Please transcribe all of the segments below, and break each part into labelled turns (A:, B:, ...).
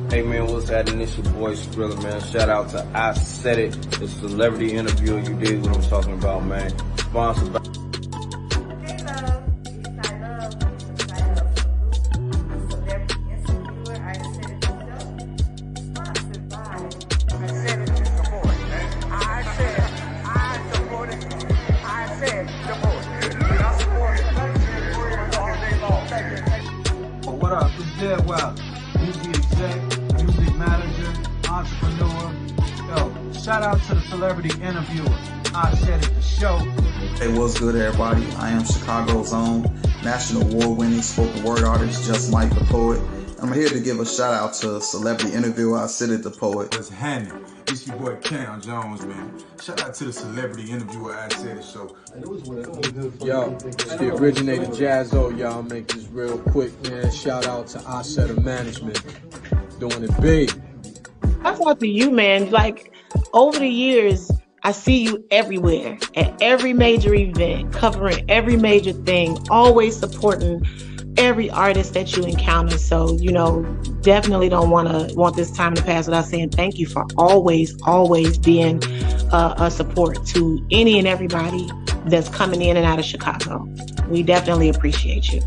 A: Hey man, what's happening? It's your boy Skrilla, man. Shout out to I Said It, the celebrity interview. You dig what I'm talking about, man. Sponsored by
B: What up? It's Dead Wild, music exec, music manager, entrepreneur. Yo, shout out to the celebrity interviewer. I Said It, the show.
C: Hey, what's good, everybody? I am Chicago's own national award-winning spoken word artist, Just Mike the Poet. I'm here to give a shout out to celebrity interviewer I Said It, the Poet.
D: What's happening? It's your boy Cam Jones, man. Shout out to the celebrity interviewer I Said It show.
E: Yo, it's the originator Jazzo, y'all. Make this real quick, man. Shout out to Isaidit Management. Doing it big.
F: I thought to you, man, like over the years, I see you everywhere at every major event, covering every major thing, always supporting every artist that you encounter. So, you know, definitely don't want this time to pass without saying thank you for always being a support to any and everybody that's coming in and out of Chicago. We definitely appreciate you.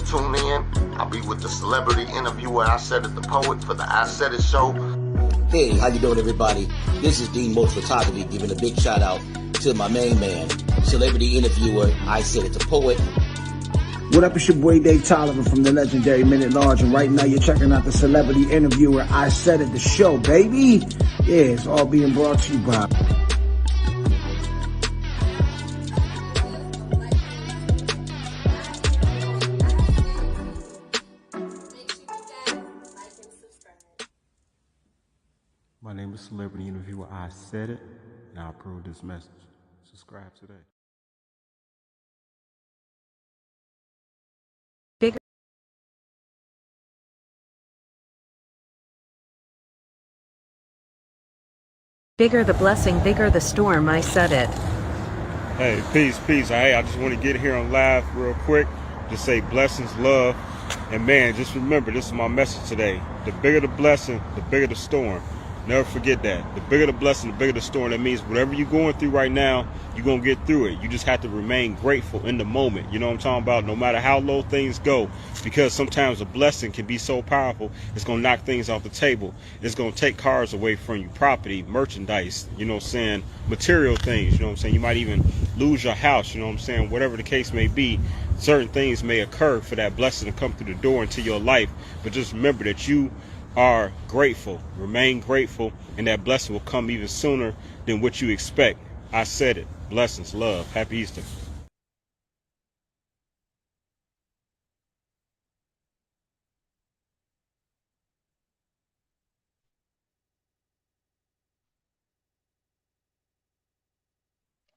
G: Tune in. I'll be with the celebrity interviewer I Said It, the Poet, for the I Said It show.
H: Hey, how you doing, everybody? This is Dean Most Photography giving a big shout out to my main man, celebrity interviewer I Said It, the Poet.
I: What up, it's your boy Dave Tolliver from the legendary Minute Large, and right now you're checking out the celebrity interviewer I Said It, the show, baby. Yeah, it's all being brought to you by
D: My name is celebrity interviewer I Said It, and I approve this message. Subscribe today.
J: Bigger the blessing, bigger the storm, I said it.
K: Hey, peace. Hey, I just want to get here on live real quick. Just say blessings, love, and man, just remember, this is my message today. The bigger the blessing, the bigger the storm. Never forget that. The bigger the blessing, the bigger the storm. That means whatever you're going through right now, you're going to get through it. You just have to remain grateful in the moment. You know what I'm talking about? No matter how low things go, because sometimes a blessing can be so powerful, it's going to knock things off the table. It's going to take cars away from you, property, merchandise, you know what I'm saying, material things, you know what I'm saying. You might even lose your house, you know what I'm saying. Whatever the case may be, certain things may occur for that blessing to come through the door into your life. But just remember that you are grateful. Remain grateful, and that blessing will come even sooner than what you expect. I said it. Blessings, love. Happy Easter.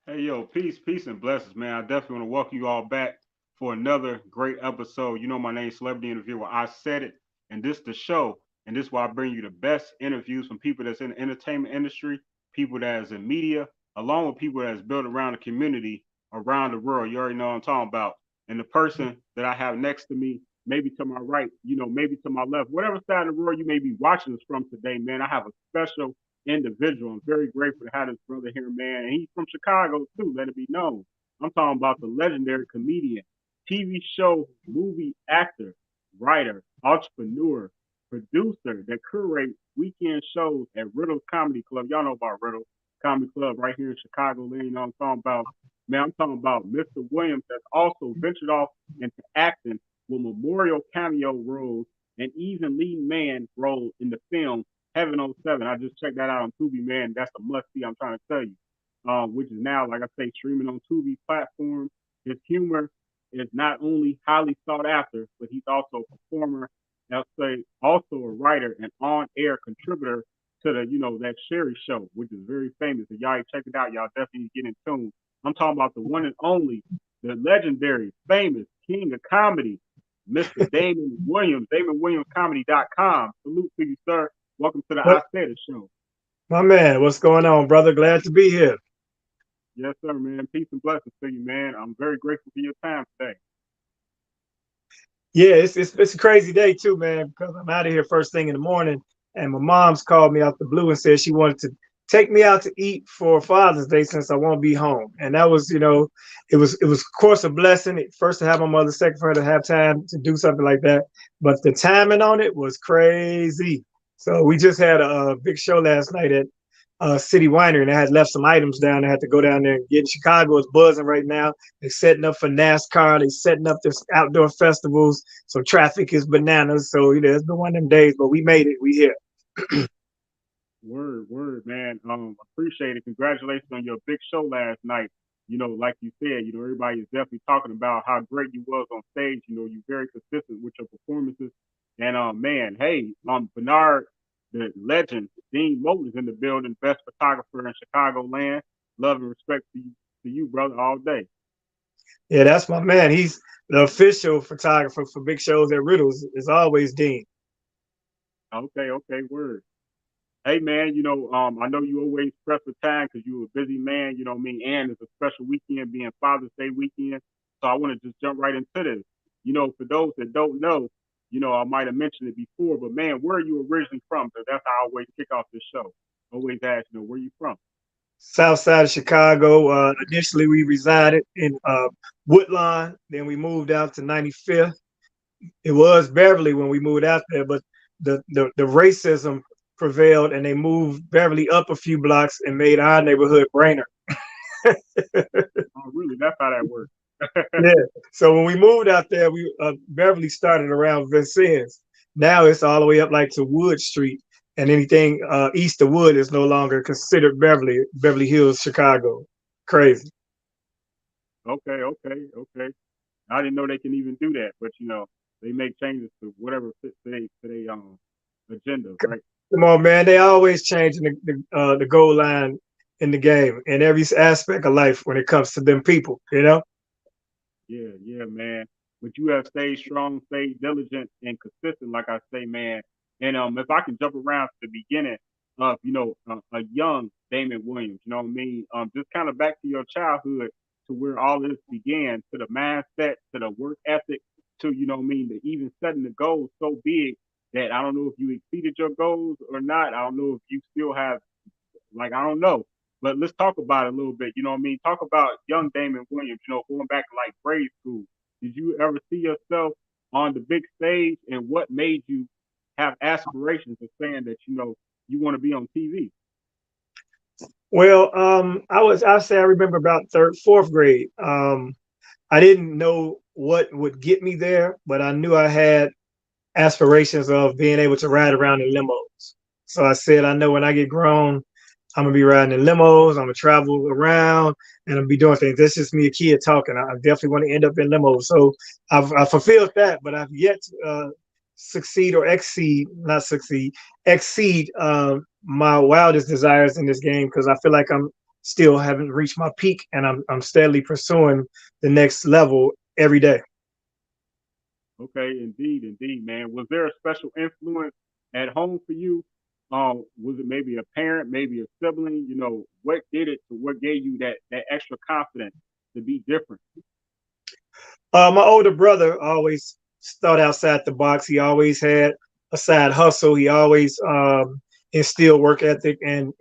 K: Hey, yo, peace and blessings, man. I definitely want to welcome you all back for another great episode. You know my name is Celebrity Interviewer I Said It, and this the show. And this is why I bring you the best interviews from people that's in the entertainment industry, people that is in media, along with people that's built around the community around the world. You already know what I'm talking about. And the person that I have next to me, maybe to my right, you know, maybe to my left, whatever side of the world you may be watching us from today, man, I have a special individual. I'm very grateful to have this brother here, man. And he's from Chicago, too, let it be known. I'm talking about the legendary comedian, TV show, movie actor, writer, entrepreneur, producer that curates weekend shows at Riddles Comedy Club. Y'all know about Riddles Comedy Club right here in Chicagoland. You know what I'm talking about? Man, I'm talking about Mr. Williams that's also ventured off into acting with memorial cameo roles and even lead man role in the film Heaven 07. I just checked that out on Tubi, man. That's a must-see, I'm trying to tell you, which is now, like I say, streaming on Tubi platform. His humor is not only highly sought after, but he's also a performer, I'll say also a writer and on-air contributor to the, you know, that SHERRI Show, which is very famous. If y'all check it out, y'all definitely get in tune. I'm talking about the one and only, the legendary, famous king of comedy, Mr. Damon Williams, DamonWilliamsComedy.com. Salute to you, sir. Welcome to the I Said It show.
L: My man, what's going on, brother? Glad to be here.
D: Yes, sir, man. Peace and blessings to you, man. I'm very grateful for your time today.
L: Yeah, it's a crazy day too, man, because I'm out of here first thing in the morning. and my mom's called me out the blue and said she wanted to take me out to eat for Father's Day since I won't be home. And that was, it was of course a blessing. First to have my mother, second for her to have time to do something like that. But the timing on it was crazy. So we just had a big show last night at City Winery, and I had left some items down. I had to go down there and get in. Chicago is buzzing right now. They're setting up for NASCAR. They're setting up this outdoor festivals. So traffic is bananas. So, it's been one of them days, but we made it. We here.
K: Word, man. Appreciate it. Congratulations on your big show last night. Like you said, everybody is definitely talking about how great you was on stage. You're very consistent with your performances. And man, hey, Bernard, the legend, Dean Moat is in the building, best photographer in Chicagoland. Love and respect to you, brother, all day.
L: Yeah, that's my man. He's the official photographer for big shows at Riddles. Is always Dean.
K: Okay, word. Hey man, I know you always press for time because you're a busy man, and it's a special weekend being Father's Day weekend. So I want to just jump right into this. For those that don't know, I might have mentioned it before, but man, where are you originally from? Because that's how I always kick off this show. Always ask, where you from?
L: South side of Chicago. Initially, we resided in Woodlawn. Then we moved out to 95th. It was Beverly when we moved out there, but the racism prevailed, and they moved Beverly up a few blocks and made our neighborhood Brainerd.
K: Oh, really? That's how that works.
L: Yeah. So when we moved out there, Beverly started around Vincennes. Now it's all the way up like to Wood Street, and anything east of Wood is no longer considered Beverly Hills, Chicago. Crazy.
K: Okay. I didn't know they can even do that, but they make changes to whatever fits their agenda, right?
L: Come on, man. They always changing the goal line in the game in every aspect of life when it comes to them people,
K: Yeah, man. But you have stayed strong, stayed diligent, and consistent, like I say, man. And if I can jump around to the beginning of, a young Damon Williams, you know what I mean? Just kind of back to your childhood, to where all this began, to the mindset, to the work ethic, to, to even setting the goals so big that I don't know if you exceeded your goals or not. I don't know if you still have, I don't know. But let's talk about it a little bit. Talk about young Damon Williams, going back to grade school. Did you ever see yourself on the big stage, and what made you have aspirations of saying that, you want to be on TV?
L: Well, I'll say I remember about third, fourth grade. I didn't know what would get me there, but I knew I had aspirations of being able to ride around in limos. So I said, I know when I get grown, I'm gonna be riding in limos, I'm gonna travel around, and I'm gonna be doing things. That's just me, a kid talking. I definitely want to end up in limos. So I've fulfilled that, but I've yet to exceed my wildest desires in this game, because I feel like I'm still haven't reached my peak, and I'm steadily pursuing the next level every day.
K: Okay, indeed, man. Was there a special influence at home for you? Was it maybe a parent, maybe a sibling? What did it to what gave you that extra confidence to be different?
L: My older brother always thought outside the box. He always had a side hustle. He always instilled work ethic and,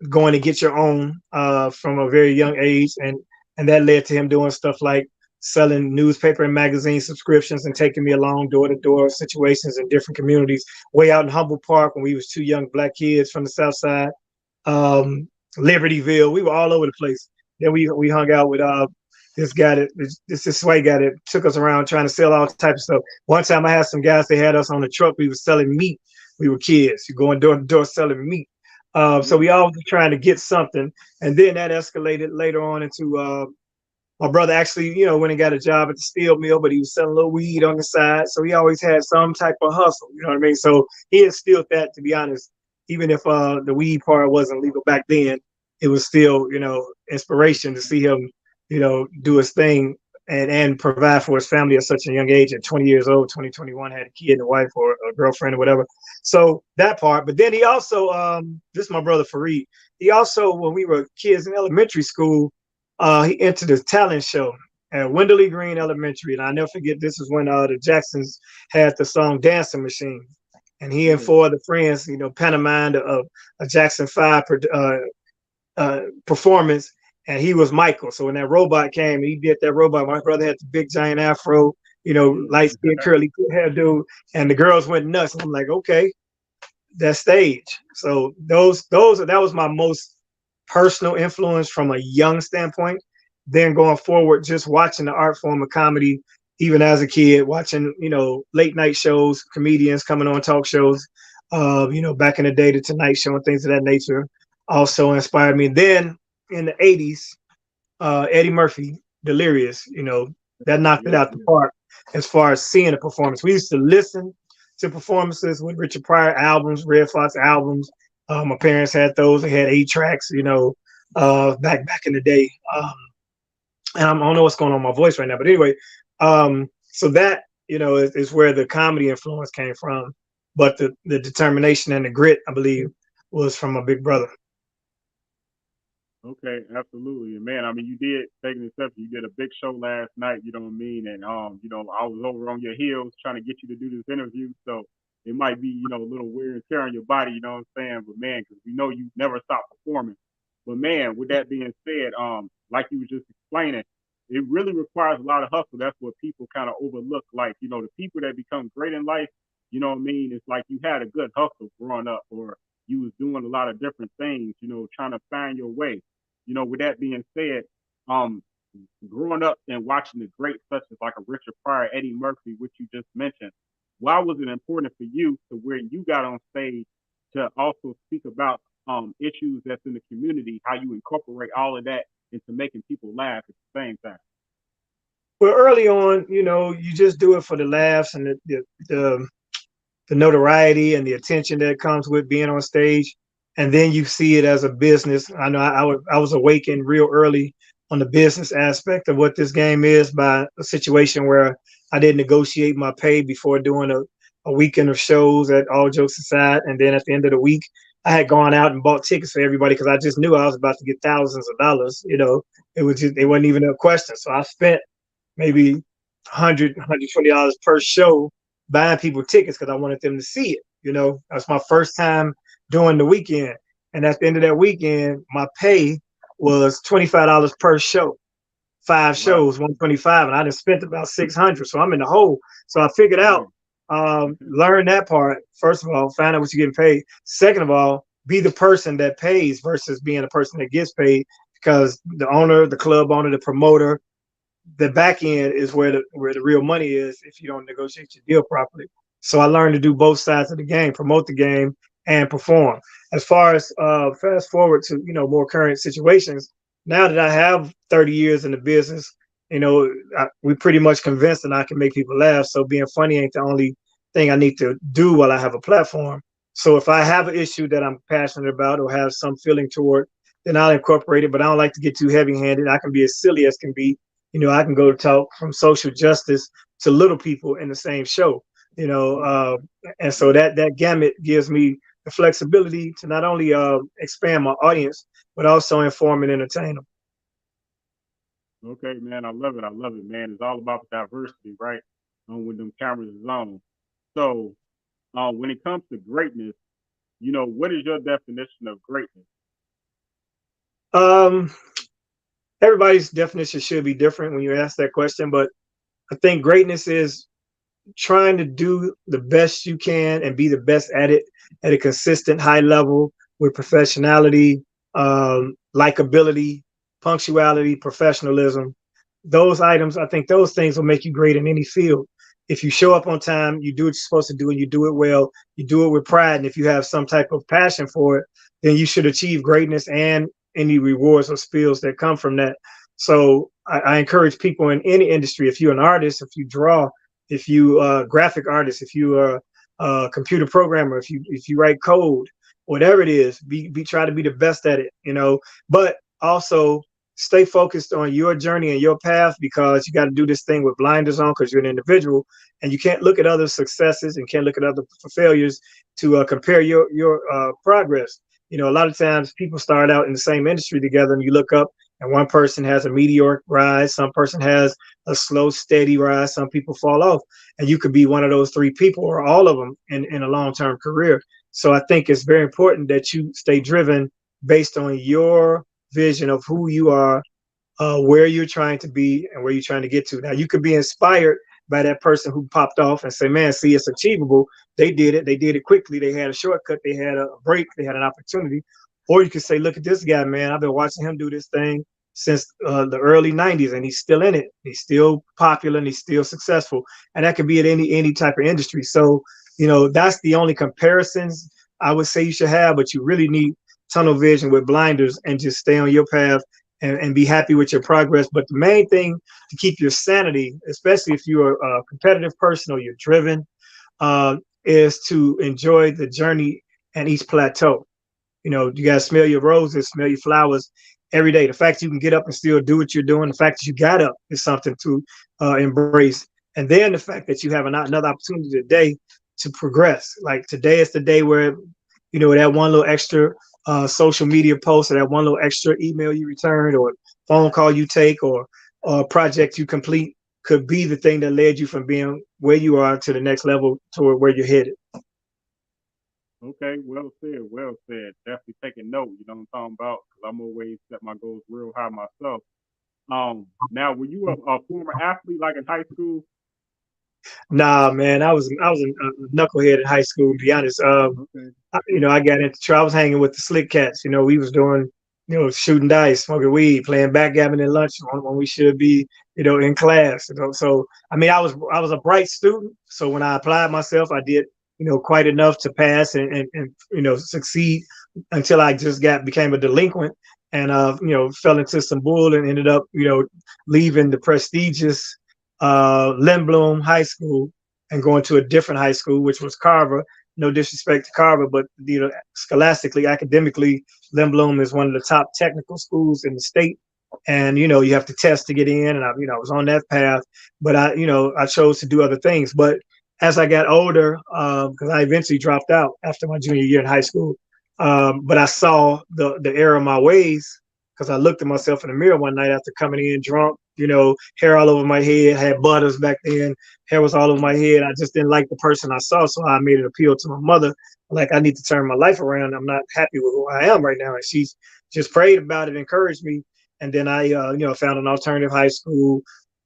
L: going to get your own from a very young age. And that led to him doing stuff like selling newspaper and magazine subscriptions and taking me along door-to-door situations in different communities. Way out in Humboldt Park when we was two young Black kids from the South Side, Libertyville. We were all over the place. Then we hung out with this white guy that took us around trying to sell all types of stuff. One time I had some guys, they had us on the truck. We were selling meat. We were kids. You're going door to door selling meat. So we all were trying to get something. And then that escalated later on into my brother actually, went and got a job at the steel mill, but he was selling a little weed on the side. So he always had some type of hustle, you know what I mean? So he instilled that, to be honest, even if the weed part wasn't legal back then, it was still, inspiration to see him, do his thing and provide for his family at such a young age. At 20 years old, 21, had a kid and a wife or a girlfriend or whatever. So that part. But then he also, this is my brother Fareed. He also, when we were kids in elementary school, he entered a talent show at Wenderley Green Elementary. And I'll never forget, this is when the Jacksons had the song Dancing Machine. and he and four of the friends, pantomimed a Jackson 5 performance, and he was Michael. So when that robot came, he did that robot. My brother had the big giant afro, light skin, curly hairdo, and the girls went nuts. I'm like, okay, that's stage. So that was my most personal influence from a young standpoint. Then going forward, just watching the art form of comedy, even as a kid, watching, late night shows, comedians coming on talk shows, back in the day, the Tonight Show and things of that nature also inspired me. Then in the 80s, Eddie Murphy, Delirious, that knocked it out the park as far as seeing a performance. We used to listen to performances with Richard Pryor albums, Red Fox albums. My parents had those. They had 8 tracks, back in the day. And I don't know what's going on with my voice right now, but anyway, so that, is where the comedy influence came from. But the determination and the grit, I believe, was from my big brother.
K: Okay, absolutely. And man, I mean, you did take an exception. You did a big show last night, you know what I mean? And I was over on your heels trying to get you to do this interview. So it might be, a little wear and tear on your body, you know what I'm saying? But man, because we know you never stop performing. But man, with that being said, like you were just explaining, it really requires a lot of hustle. That's what people kind of overlook. Like, the people that become great in life, you know what I mean? It's like you had a good hustle growing up, or you was doing a lot of different things, trying to find your way. With that being said, growing up and watching the greats such as like a Richard Pryor, Eddie Murphy, which you just mentioned, why was it important for you to where you got on stage to also speak about issues that's in the community, how you incorporate all of that into making people laugh at the same time?
L: Well, early on, you just do it for the laughs and the notoriety and the attention that comes with being on stage. And then you see it as a business. I know I was awakened real early on the business aspect of what this game is by a situation where I did negotiate my pay before doing a weekend of shows, at all jokes aside. And then at the end of the week, I had gone out and bought tickets for everybody because I just knew I was about to get thousands of dollars. It wasn't even a question. So I spent maybe $100, $120 per show buying people tickets because I wanted them to see it. That's my first time doing the weekend. And at the end of that weekend, my pay was $25 per show, 5 shows, $125, and I just spent about $600. So I'm in the hole. So I figured out, learn that part. First of all, find out what you're getting paid. Second of all, be the person that pays versus being the person that gets paid, because the owner, the club owner, the promoter, the back end is where the real money is if you don't negotiate your deal properly. So I learned to do both sides of the game, promote the game and perform. As far as fast forward to, more current situations, now that I have 30 years in the business, we pretty much convinced that I can make people laugh. So being funny ain't the only thing I need to do while I have a platform. So if I have an issue that I'm passionate about or have some feeling toward, then I'll incorporate it, but I don't like to get too heavy-handed. I can be as silly as can be. I can go talk from social justice to little people in the same show, and so that gamut gives me the flexibility to not only expand my audience, but also inform and entertain them.
K: Okay, man, I love it, man. It's all about the diversity, right? When them cameras is on. So when it comes to greatness, what is your definition of greatness?
L: Everybody's definition should be different when you ask that question, but I think greatness is trying to do the best you can and be the best at it at a consistent high level with professionality, likability, punctuality, professionalism. Those items, I think those things will make you great in any field. If you show up on time, you do what you're supposed to do and you do it well, you do it with pride. And if you have some type of passion for it, then you should achieve greatness and any rewards or spills that come from that. So I encourage people in any industry, if you're an artist, if you draw, if you graphic artist, if you are a computer programmer, if you write code, whatever it is, try to be the best at it, but also stay focused on your journey and your path, because you got to do this thing with blinders on because you're an individual and you can't look at other successes and can't look at other failures to compare your progress. A lot of times people start out in the same industry together and you look up And one person has a meteoric rise, some person has a slow, steady rise, some people fall off. And you could be one of those three people or all of them in a long-term career. So I think it's very important that you stay driven based on your vision of who you are, where you're trying to be and where you're trying to get to. Now, you could be inspired by that person who popped off and say, man, see, it's achievable. They did it quickly. They had a shortcut. They had a break. They had an opportunity. Or you could say, look at this guy, man. I've been watching him do this thing since the early 90s, and he's still in it. He's still popular, and he's still successful. And that could be at any type of industry. So, that's the only comparisons I would say you should have, but you really need tunnel vision with blinders and just stay on your path and be happy with your progress. But the main thing to keep your sanity, especially if you're a competitive person or you're driven, is to enjoy the journey and each plateau. You gotta smell your roses, smell your flowers every day. The fact you can get up and still do what you're doing, the fact that you got up is something to embrace. And then the fact that you have another opportunity today to progress. Like today is the day where, that one little extra social media post or that one little extra email you returned or phone call you take or project you complete could be the thing that led you from being where you are to the next level toward where you're headed.
K: Okay, well said, well said. Definitely taking note, you know what I'm talking about, because I'm always set my goals real high myself. Now, were you a former athlete like in high school?
L: Nah, man, I was a knucklehead in high school, to be honest.
K: Okay.
L: I got into trouble. I was hanging with the slick cats. We was doing, shooting dice, smoking weed, playing backgammon in lunch when we should be, in class. So I mean, I was a bright student. So when I applied myself, I did, quite enough to pass and succeed until I just became a delinquent and fell into some bull and ended up, leaving the prestigious Lindblom High School and going to a different high school, which was Carver. No disrespect to Carver, but scholastically, academically, Lindblom is one of the top technical schools in the state. And you have to test to get in, and I was on that path, but I chose to do other things. But as I got older, because I eventually dropped out after my junior year in high school, but I saw the error of my ways because I looked at myself in the mirror one night after coming in drunk, hair all over my head, had butters back then, hair was all over my head. I just didn't like the person I saw, so I made an appeal to my mother, like I need to turn my life around. I'm not happy with who I am right now. And she just prayed about it, encouraged me. And then I, found an alternative high school,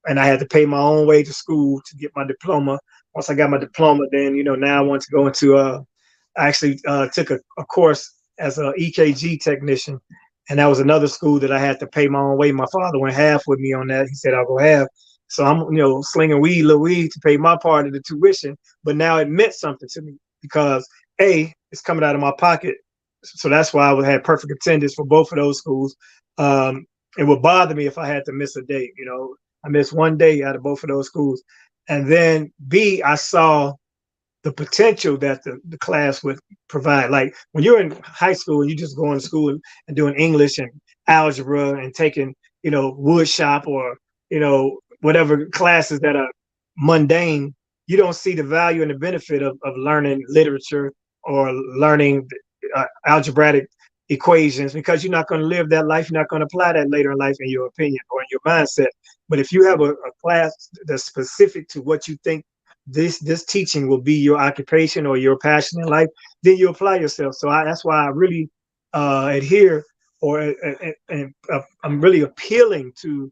L: and I had to pay my own way to school to get my diploma. Once I got my diploma, then, now I want to go into, I actually took a course as an EKG technician. And that was another school that I had to pay my own way. My father went half with me on that. He said, I'll go half. So I'm, slinging little weed to pay my part of the tuition. But now it meant something to me because it's coming out of my pocket. So that's why I had perfect attendance for both of those schools. It would bother me if I had to miss a day. I missed one day out of both of those schools. And then B, I saw the potential that the class would provide. Like when you're in high school and you just going to school and doing English and algebra and taking, wood shop or, whatever classes that are mundane, you don't see the value and the benefit of learning literature or learning algebraic equations because you're not going to live that life. You're not going to apply that later in life in your opinion or in your mindset. But if you have a class that's specific to what you think this teaching will be your occupation or your passion in life, then you apply yourself. So that's why I really adhere and I'm really appealing to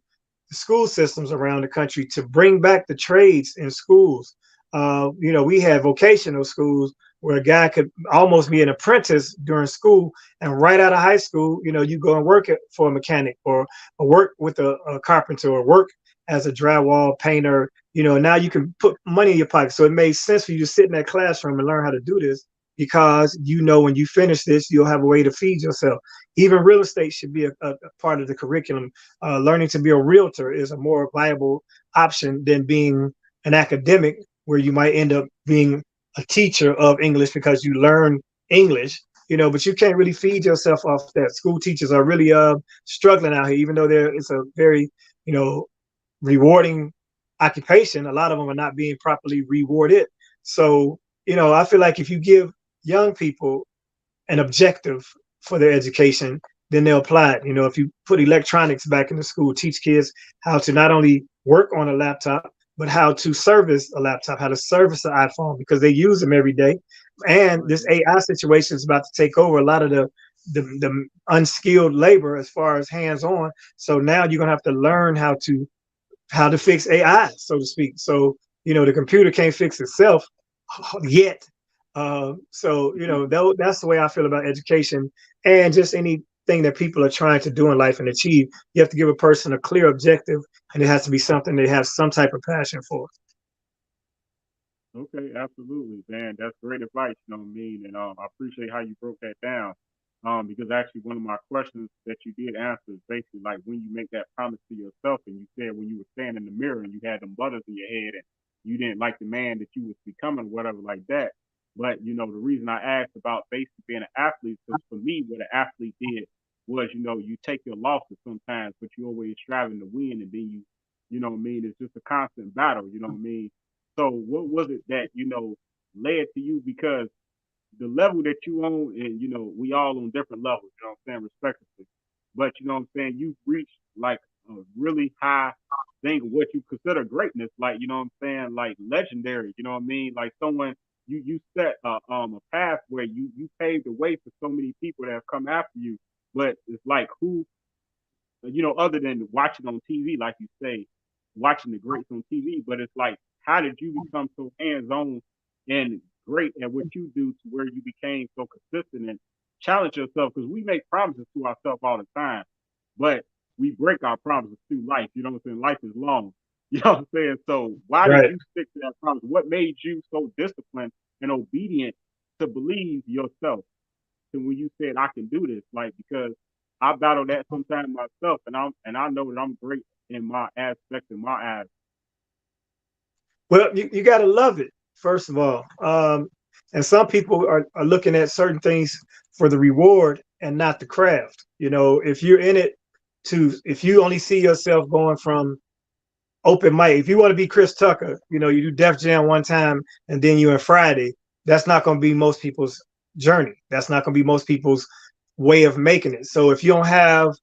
L: the school systems around the country to bring back the trades in schools. We have vocational schools where a guy could almost be an apprentice during school, and right out of high school, you go and work for a mechanic or work with a carpenter or work as a drywall painter. Now you can put money in your pocket. So it made sense for you to sit in that classroom and learn how to do this because when you finish this, you'll have a way to feed yourself. Even real estate should be a part of the curriculum. Learning to be a realtor is a more viable option than being an academic where you might end up being a teacher of English because you learn English, but you can't really feed yourself off that. School teachers are really struggling out here, even though it's a very, rewarding occupation. A lot of them are not being properly rewarded. So, I feel like if you give young people an objective for their education, then they'll apply it. You know, if you put electronics back in the school, teach kids how to not only work on a laptop, but how to service a laptop, how to service an iPhone, because they use them every day. And this AI situation is about to take over a lot of the unskilled labor as far as hands-on. So now you're gonna have to learn how to fix AI, so to speak. So, you know, the computer can't fix itself yet. So, you know, that's the way I feel about education and just anything that people are trying to do in life and achieve. You have to give a person a clear objective, and it has to be something they have some type of passion for.
K: Okay, absolutely, man. That's great advice. You know what I mean? And I appreciate how you broke that down. Because actually, one of my questions that you did answer is basically like when you make that promise to yourself, and you said when you were standing in the mirror and you had them butters in your head, and you didn't like the man that you was becoming, whatever, like that. But you know, the reason I asked about basically being an athlete, because for me, what an athlete did was, you know, you take your losses sometimes, but you're always striving to win, and then you know what I mean? It's just a constant battle. You know what I mean? So what was it that, you know, led to you? Because the level that you on, and, you know, we all on different levels, you know what I'm saying, respectively. But, you know what I'm saying, you've reached like a really high thing of what you consider greatness, like, you know what I'm saying, like legendary, you know what I mean? Like someone, you set a path where you paved the way for so many people that have come after you. But it's like who, you know, other than watching on TV, like you say, watching the greats on TV, but it's like, how did you become so hands-on and great at what you do to where you became so consistent and challenge yourself? Because we make promises to ourselves all the time, but we break our promises through life. You know what I'm saying? Life is long. You know what I'm saying? So why did you stick to that promise? What made you so disciplined and obedient to believe yourself? And when you said I can do this, like, because I battle that sometimes myself, and I know that I'm great in my aspect, in my eyes.
L: Well, you got to love it, first of all. And some people are looking at certain things for the reward and not the craft. You know, if you're in it if you only see yourself going from open mic, if you want to be Chris Tucker, you know, you do Def Jam one time and then you're in Friday, that's not going to be most people's journey. That's not going to be most people's way of making it. So if you don't have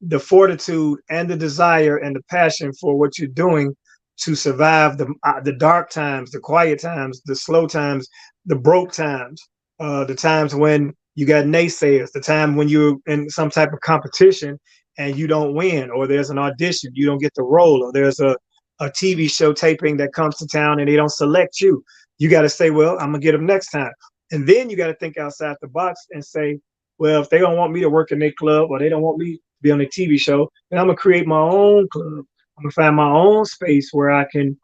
L: the fortitude and the desire and the passion for what you're doing to survive the dark times, the quiet times, the slow times, the broke times, the times when you got naysayers, the time when you're in some type of competition and you don't win, or there's an audition, you don't get the role, or there's a TV show taping that comes to town and they don't select you. You got to say, well, I'm gonna get them next time. And then you got to think outside the box and say, well, if they don't want me to work in their club, or they don't want me to be on a TV show, then I'm gonna create my own club. I'm gonna find my own space where I can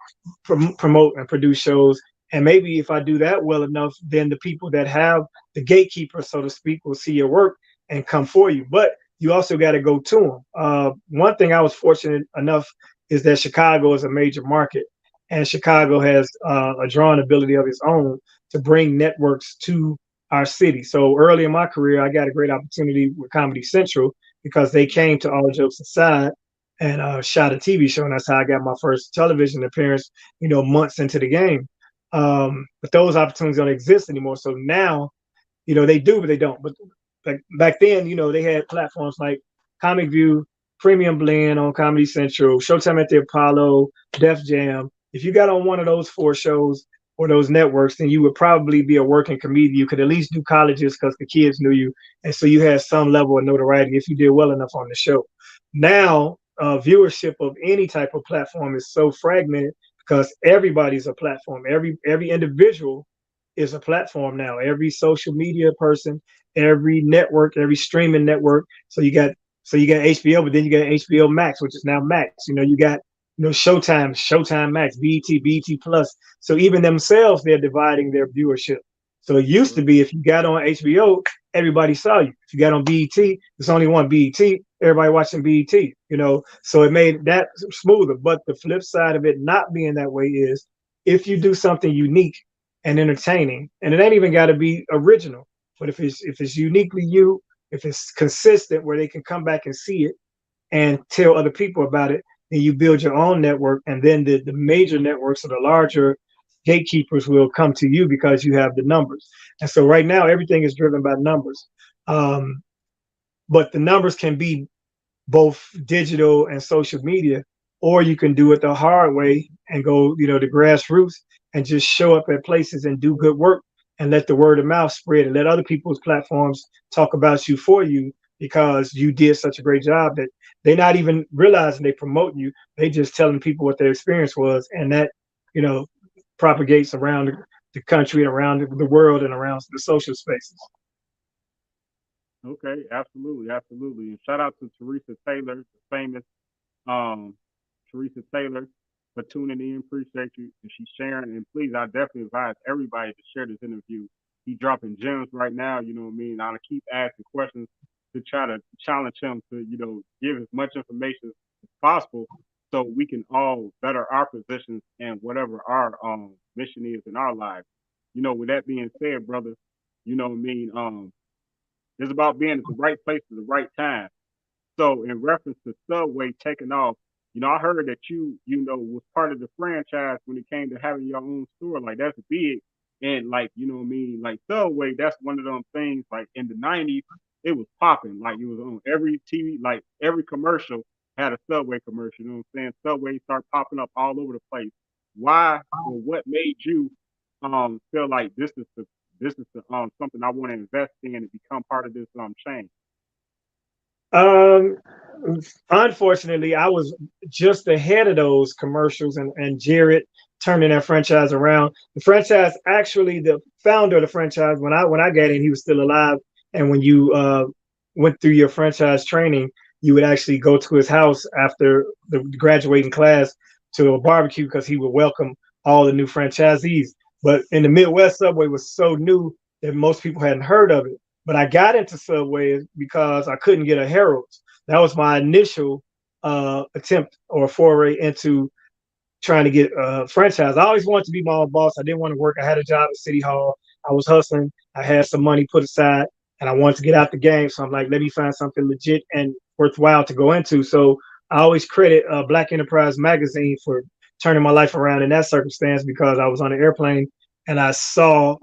L: promote and produce shows. And maybe if I do that well enough, then the people that have the gatekeeper, so to speak, will see your work and come for you. But you also got to go to them. One thing I was fortunate enough is that Chicago is a major market, and Chicago has a drawing ability of its own to bring networks to our city. So early in my career, I got a great opportunity with Comedy Central because they came to All Jokes Aside and shot a TV show, and that's how I got my first television appearance, you know, months into the game. But those opportunities don't exist anymore. So now, you know, they do, but they don't. But back then, you know, they had platforms like Comic View, Premium Blend on Comedy Central, Showtime at the Apollo, Def Jam. If you got on one of those 4 shows or those networks, then you would probably be a working comedian. You could at least do colleges because the kids knew you. And so you had some level of notoriety if you did well enough on the show. Now, viewership of any type of platform is so fragmented because everybody's a platform. Every individual is a platform now. Every social media person, every network, every streaming network. So you got HBO, but then you got HBO Max, which is now Max. You know, you got, you know, Showtime Max, BET Plus. So even themselves, they're dividing their viewership. So it used to be if you got on HBO, everybody saw you. If you got on BET, there's only one BET, everybody watching BET, you know. So it made that smoother. But the flip side of it not being that way is if you do something unique and entertaining, and it ain't even got to be original, but if it's uniquely you, if it's consistent where they can come back and see it and tell other people about it, then you build your own network, and then the major networks or the larger gatekeepers will come to you because you have the numbers. And so right now everything is driven by numbers. But but the numbers can be both digital and social media, or you can do it the hard way and go, the grassroots and just show up at places and do good work and let the word of mouth spread and let other people's platforms talk about you for you because you did such a great job that they're not even realizing they promote you. They just telling people what their experience was, and that, propagates around the country and around the world and around the social spaces.
K: Okay, absolutely. And shout out to Teresa Taylor, the famous Teresa Taylor, for tuning in. Appreciate you. And she's sharing. And please, I definitely advise everybody to share this interview. He's dropping gems right now, you know what I mean? I'll keep asking questions to try to challenge him to, give as much information as possible so we can all better our positions and whatever our mission is in our lives. With that being said, brother, you know what I mean? It's about being at the right place at the right time. So in reference to Subway taking off, I heard that you was part of the franchise when it came to having your own store. Like, that's big. And like, you know what I mean? Like Subway, that's one of them things, like in the 90s, it was popping. Like it was on every TV, like every commercial had a Subway commercial. You know what I'm saying? Subway started popping up all over the place. Why or what made you feel like this is something I want to invest in and become part of this chain?
L: Unfortunately, I was just ahead of those commercials and Jared turning that franchise around. The franchise, actually, the founder of the franchise, when I got in, he was still alive. And when you went through your franchise training, you would actually go to his house after the graduating class to a barbecue because he would welcome all the new franchisees. But in the Midwest, Subway was so new that most people hadn't heard of it. But I got into Subway because I couldn't get a Harold's. That was my initial attempt or foray into trying to get a franchise. I always wanted to be my own boss. I didn't want to work. I had a job at City Hall. I was hustling. I had some money put aside, and I wanted to get out the game. So I'm like, let me find something legit and worthwhile to go into. So I always credit Black Enterprise Magazine for turning my life around in that circumstance, because I was on an airplane and I saw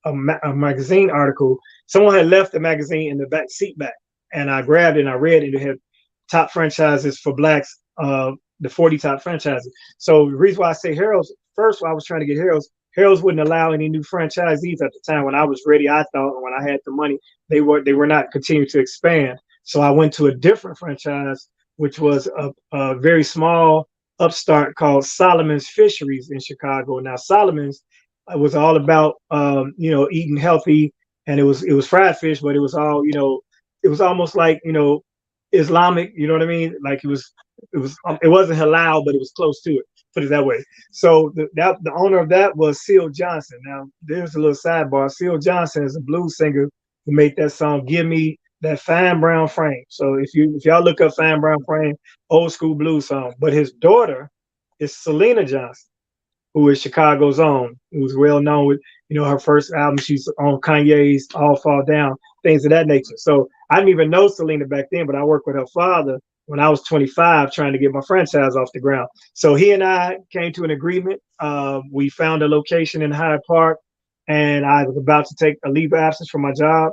L: a magazine article. Someone had left the magazine in the back seat back, and I grabbed it and I read it. It had top franchises for Blacks, the 40 top franchises. So the reason why I say Harold's, first when I was trying to get Harold's wouldn't allow any new franchisees at the time. When I was ready, I thought, when I had the money, they were not continuing to expand. So I went to a different franchise, which was a very small upstart called Solomon's Fisheries in Chicago. Now Solomon's was all about eating healthy, and it was fried fish, but it was all, it was almost like, Islamic, you know what I mean? Like it wasn't halal, but it was close to it, put it that way. So the owner of that was Seal Johnson. Now there's a little sidebar. Seal Johnson is a blues singer who made that song "Give Me That Fine Brown Frame." So if y'all look up Fine Brown Frame, old school blues song. But his daughter is Selena Johnson, who is Chicago's own, who's well known with, her first album. She's on Kanye's All Fall Down, things of that nature. So I didn't even know Selena back then, but I worked with her father when I was 25 trying to get my franchise off the ground. So he and I came to an agreement. We found a location in Hyde Park, and I was about to take a leave of absence from my job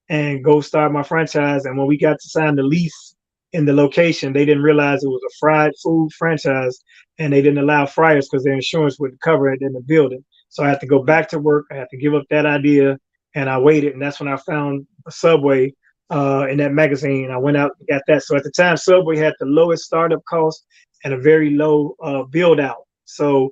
L: and go start my franchise. And when we got to sign the lease in the location, they didn't realize it was a fried food franchise, and they didn't allow fryers because their insurance wouldn't cover it in the building. So I had to go back to work. I had to give up that idea, and I waited. And that's when I found a Subway in that magazine. I went out and got that. So at the time, Subway had the lowest startup cost and a very low build out. So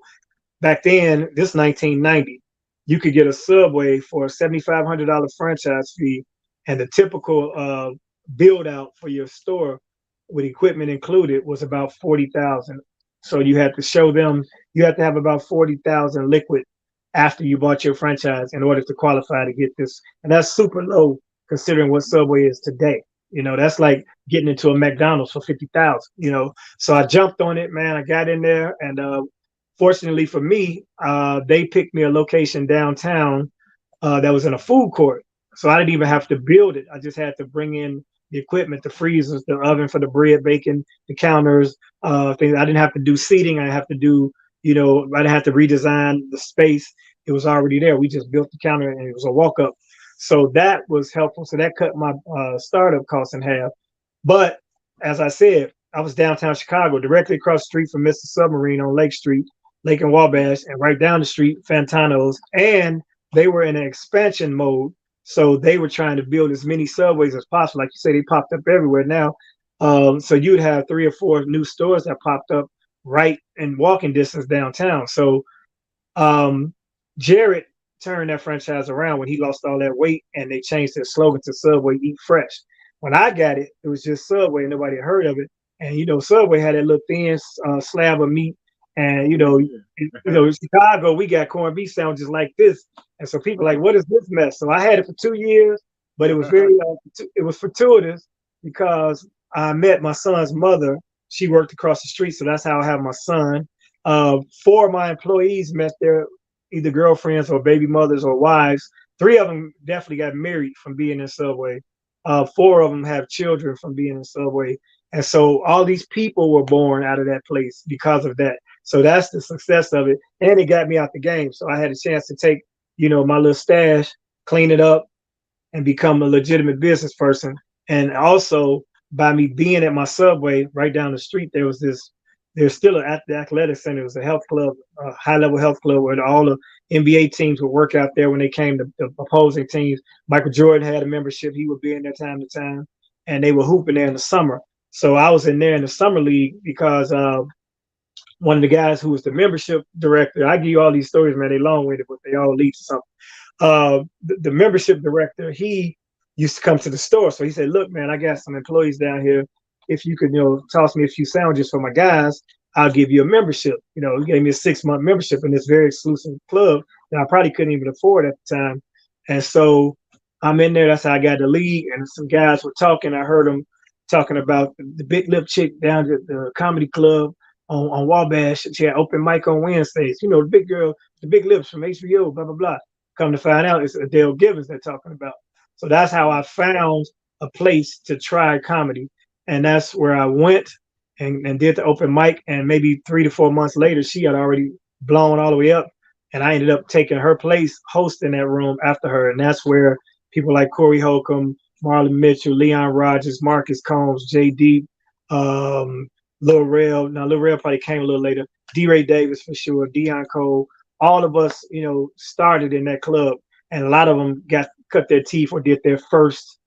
L: back then, this 1990, you could get a Subway for a $7,500 franchise fee, and the typical build out for your store with equipment included was about $40,000. So you had to show them, you had to have about $40,000 liquid after you bought your franchise in order to qualify to get this. And that's super low considering what Subway is today. That's like getting into a McDonald's for $50,000, So I jumped on it, man. I got in there, and fortunately for me, they picked me a location downtown that was in a food court. So I didn't even have to build it. I just had to bring in the equipment, the freezers, the oven for the bread, bacon, the counters, things. I didn't have to do seating. I didn't have to do, I didn't have to redesign the space. It was already there. We just built the counter, and it was a walk up. So that was helpful. So that cut my startup costs in half. But as I said, I was downtown Chicago, directly across the street from Mr. Submarine on Lake Street, Lake and Wabash, and right down the street, Fantano's. And they were in an expansion mode. So they were trying to build as many subways as possible. Like you said, they popped up everywhere now. So you'd have 3 or 4 new stores that popped up right in walking distance downtown. So Jared turned that franchise around when he lost all that weight, and they changed their slogan to Subway Eat Fresh. When I got it, it was just Subway, and nobody had heard of it. And Subway had that little thin slab of meat, and in Chicago we got corned beef sandwiches like this, and so people like, what is this mess? So I had it for 2 years, but it was very it was fortuitous because I met my son's mother. She worked across the street, so that's how I have my son. 4 of my employees met their either girlfriends or baby mothers or wives. 3 of them definitely got married from being in Subway. 4 of them have children from being in Subway. And so all these people were born out of that place because of that. So that's the success of it. And it got me out the game. So I had a chance to take, my little stash, clean it up, and become a legitimate business person. And also by me being at my Subway right down the street, there's still at the athletic center. It was a health club, a high-level health club where all the NBA teams would work out there when they came to the opposing teams. Michael Jordan had a membership. He would be in there time to time, and they were hooping there in the summer. So I was in there in the summer league because one of the guys who was the membership director, I give you all these stories, man, they long-winded, but they all lead to something. The membership director, he used to come to the store. So he said, look, man, I got some employees down here. If you could, toss me a few sandwiches for my guys, I'll give you a membership. He gave me a 6-month membership in this very exclusive club that I probably couldn't even afford at the time. And so I'm in there. That's how I got the league. And some guys were talking. I heard them talking about the big lip chick down at the comedy club on Wabash. She had open mic on Wednesdays. The big girl, the big lips from HBO, blah, blah, blah. Come to find out, it's Adele Givens they're talking about. So that's how I found a place to try comedy. And that's where I went and did the open mic. And maybe 3 to 4 months later, she had already blown all the way up. And I ended up taking her place, hosting that room after her. And that's where people like Corey Holcomb, Marlon Mitchell, Leon Rogers, Marcus Combs, J.D., Lil Rel. Now, Lil Rel probably came a little later. D-Ray Davis for sure, Deion Cole. All of us, started in that club. And a lot of them cut their teeth or did their first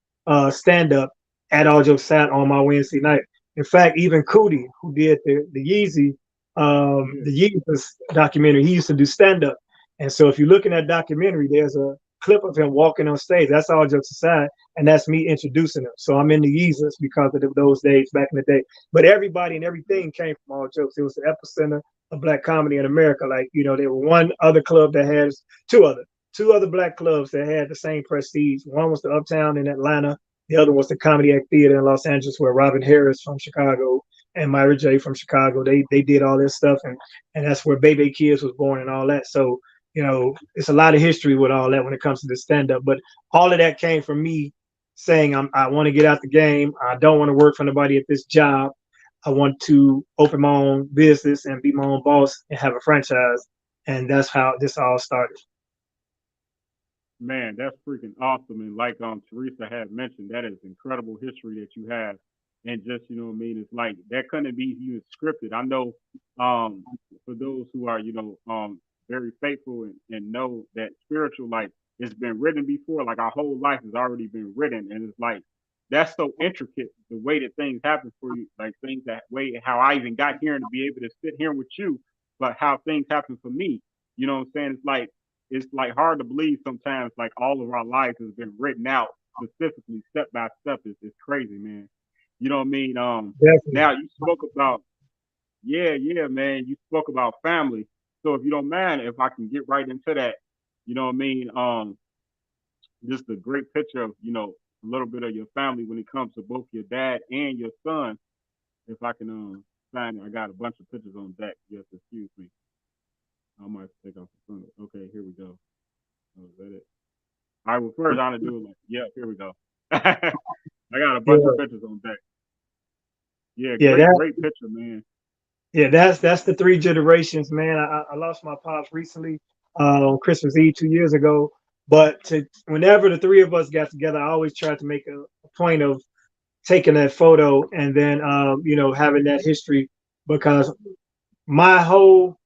L: stand-up at All Jokes Aside on my Wednesday night. In fact, even Cootie, who did the Yeezy, the Yeezus documentary, he used to do stand-up. And so if you look in that documentary, there's a clip of him walking on stage. That's All Jokes Aside, and that's me introducing him. So I'm in the Yeezus because of those days back in the day. But everybody and everything came from All Jokes. It was the epicenter of black comedy in America. Like, there were one other club that has two other black clubs that had the same prestige. One was the Uptown in Atlanta. The other was the Comedy Act Theater in Los Angeles, where Robin Harris from Chicago and Myra J from Chicago, they did all this stuff. And that's where Baby Kids was born and all that. So, it's a lot of history with all that when it comes to the stand-up. But all of that came from me saying I want to get out the game. I don't want to work for nobody at this job. I want to open my own business and be my own boss and have a franchise. And that's how this all started.
K: Man, that's freaking awesome. And like Teresa had mentioned, that is incredible history that you have. And just, it's like that couldn't be even scripted. I know for those who are, very faithful and know that spiritual, like, it's been written before, like our whole life has already been written. And it's like, that's so intricate, the way that things happen for you, like things that way, how I even got here and to be able to sit here with you, but how things happen for me. You know what I'm saying? It's like hard to believe sometimes, like all of our lives has been written out specifically step by step. It's crazy, man. You know what I mean? Now you spoke about, man, you spoke about family. So if you don't mind, if I can get right into that, you know what I mean? Just a great picture of, a little bit of your family when it comes to both your dad and your son. If I can find it, I got a bunch of pictures on deck. Just excuse me. I might take off the front. Okay, here we go. Oh, is that it? All right, well, first I'm going to do it here we go. I got a bunch of pictures on deck. Yeah, great picture, man.
L: Yeah, that's the 3 generations, man. I lost my pops recently on Christmas Eve 2 years ago. But whenever the three of us got together, I always tried to make a point of taking that photo and then, having that history, because my whole,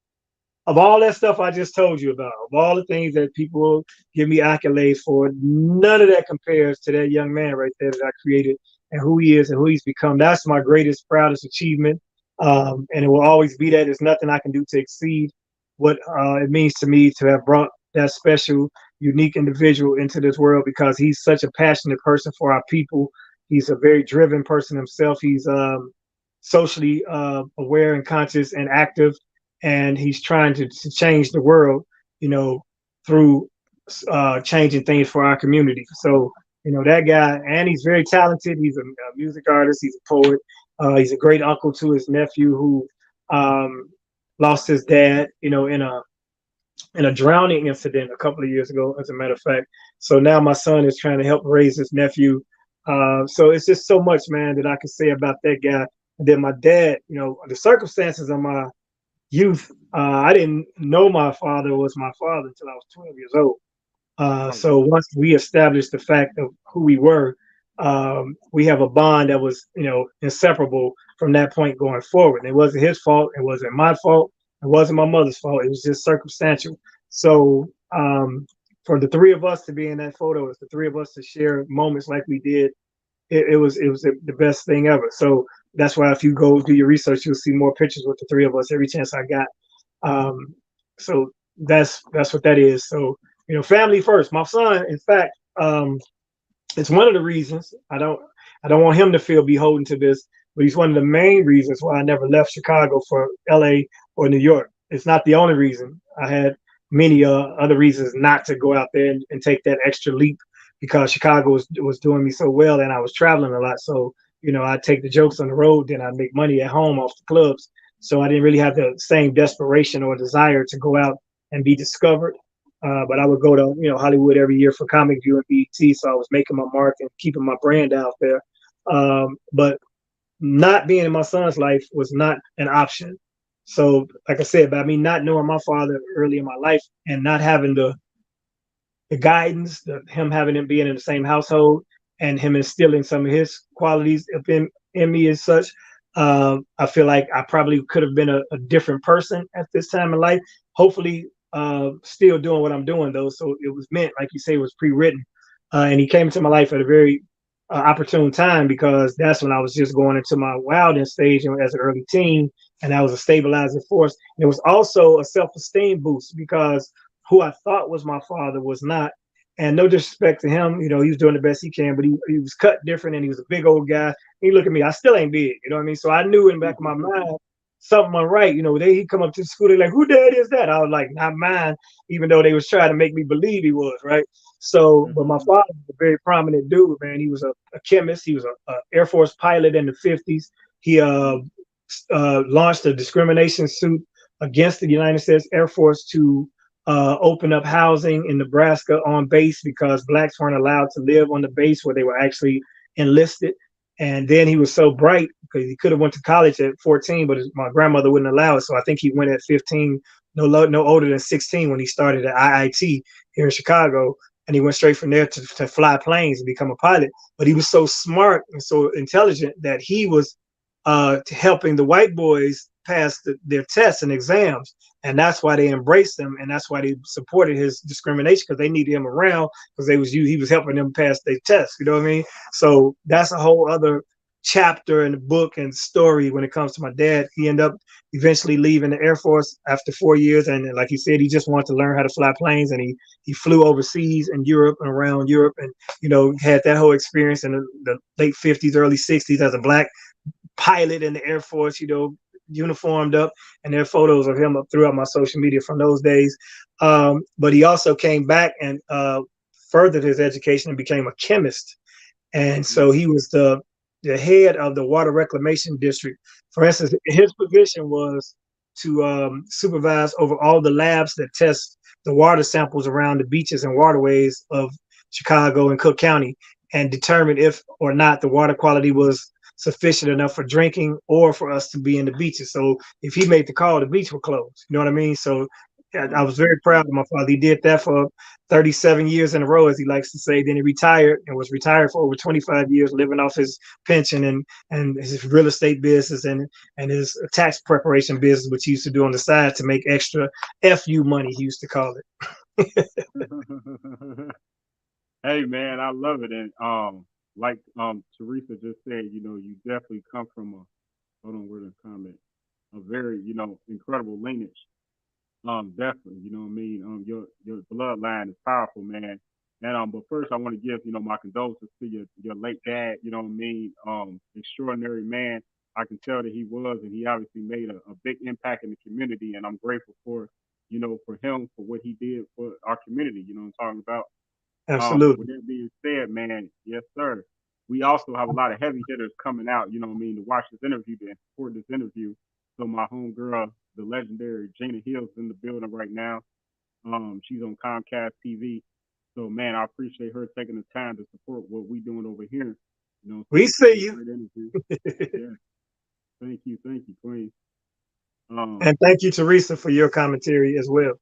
L: of all that stuff I just told you about, of all the things that people give me accolades for, none of that compares to that young man right there that I created and who he is and who he's become. That's my greatest, proudest achievement. And it will always be that. There's nothing I can do to exceed what it means to me to have brought that special, unique individual into this world, because he's such a passionate person for our people. He's a very driven person himself. He's socially aware and conscious and active, and he's trying to change the world, through changing things for our community. So, that guy, and he's very talented. He's a music artist. He's a poet. He's a great uncle to his nephew who lost his dad, in a drowning incident a couple of years ago, as a matter of fact. So now my son is trying to help raise his nephew. So it's just so much, man, that I can say about that guy. And then my dad, the circumstances of my youth, I didn't know my father was my father until I was 12 years old. So once we established the fact of who we were, we have a bond that was, inseparable from that point going forward. And it wasn't his fault. It wasn't my fault. It wasn't my mother's fault. It was just circumstantial. So for the three of us to be in that photo, it's the three of us to share moments like we did. It was the best thing ever. So that's why if you go do your research, you'll see more pictures with the three of us every chance I got. So that's what that is. So, family first. My son, in fact, it's one of the reasons I don't want him to feel beholden to this, but he's one of the main reasons why I never left Chicago for LA or New York. It's not the only reason. I had many other reasons not to go out there and take that extra leap, because Chicago was doing me so well and I was traveling a lot. So, I'd take the jokes on the road, then I'd make money at home off the clubs. So I didn't really have the same desperation or desire to go out and be discovered. But I would go to, Hollywood every year for Comic View and BET. So I was making my mark and keeping my brand out there. But not being in my son's life was not an option. So, like I said, by me not knowing my father early in my life and not having the guidance, him being in the same household and him instilling some of his qualities in me as such, I feel like I probably could have been a different person at this time in life. Hopefully, still doing what I'm doing though. So it was meant, like you say, it was pre-written. And he came into my life at a very opportune time, because that's when I was just going into my wilding stage as an early teen, and that was a stabilizing force. And it was also a self-esteem boost, because who I thought was my father was not. And no disrespect to him, he was doing the best he can, but he was cut different, and he was a big old guy. He look at me, I still ain't big, you know what I mean? So I knew in the back of my mind, something went right. He come up to the school, they're like, who dad is that? I was like, not mine, even though they was trying to make me believe he was, right? So, but my father was a very prominent dude, man. He was a chemist. He was a Air Force pilot in the 50s. He launched a discrimination suit against the United States Air Force to open up housing in Nebraska on base, because blacks weren't allowed to live on the base where they were actually enlisted. And then he was so bright, because he could have went to college at 14, but my grandmother wouldn't allow it. So I think he went at 15, no older than 16, when he started at IIT here in Chicago. And he went straight from there to fly planes and become a pilot. But he was so smart and so intelligent that he was helping the white boys pass their tests and exams. And that's why they embraced him, and that's why they supported his discrimination, because they needed him around, because he was helping them pass their tests. You know what I mean? So that's a whole other chapter in the book and story when it comes to my dad. He ended up eventually leaving the Air Force after 4 years, and like he said, he just wanted to learn how to fly planes, and he flew overseas in Europe and around Europe, and had that whole experience in the late 50s, early 60s as a black pilot in the Air Force, uniformed up, and there are photos of him up throughout my social media from those days. But he also came back and furthered his education and became a chemist. And so he was the head of the water reclamation district. For instance, his position was to supervise over all the labs that test the water samples around the beaches and waterways of Chicago and Cook County, and determine if or not the water quality was sufficient enough for drinking or for us to be in the beaches. So if he made the call, the beach would close. You know what I mean? So I was very proud of my father. He did that for 37 years in a row, as he likes to say. Then he retired and was retired for over 25 years, living off his pension and his real estate business and his tax preparation business, which he used to do on the side to make extra FU money, he used to call it.
K: Hey man, I love it. And like Teresa just said, you definitely come from hold on, where's the comment? A very, incredible lineage. Definitely, you know what I mean? Your bloodline is powerful, man. And but first I want to give, my condolences to your late dad, you know what I mean? Extraordinary man. I can tell that he was, and he obviously made a big impact in the community, and I'm grateful for, for him, for what he did for our community, you know what I'm talking about?
L: Absolutely.
K: With that being said, man, yes, sir. We also have a lot of heavy hitters coming out, you know what I mean, to watch this interview, to support this interview. So my homegirl, the legendary Gina Hill's in the building right now. She's on Comcast TV. So man, I appreciate her taking the time to support what we doing over here.
L: We see you.
K: Yeah. Thank you, Queen.
L: And thank you, Teresa, for your commentary as well.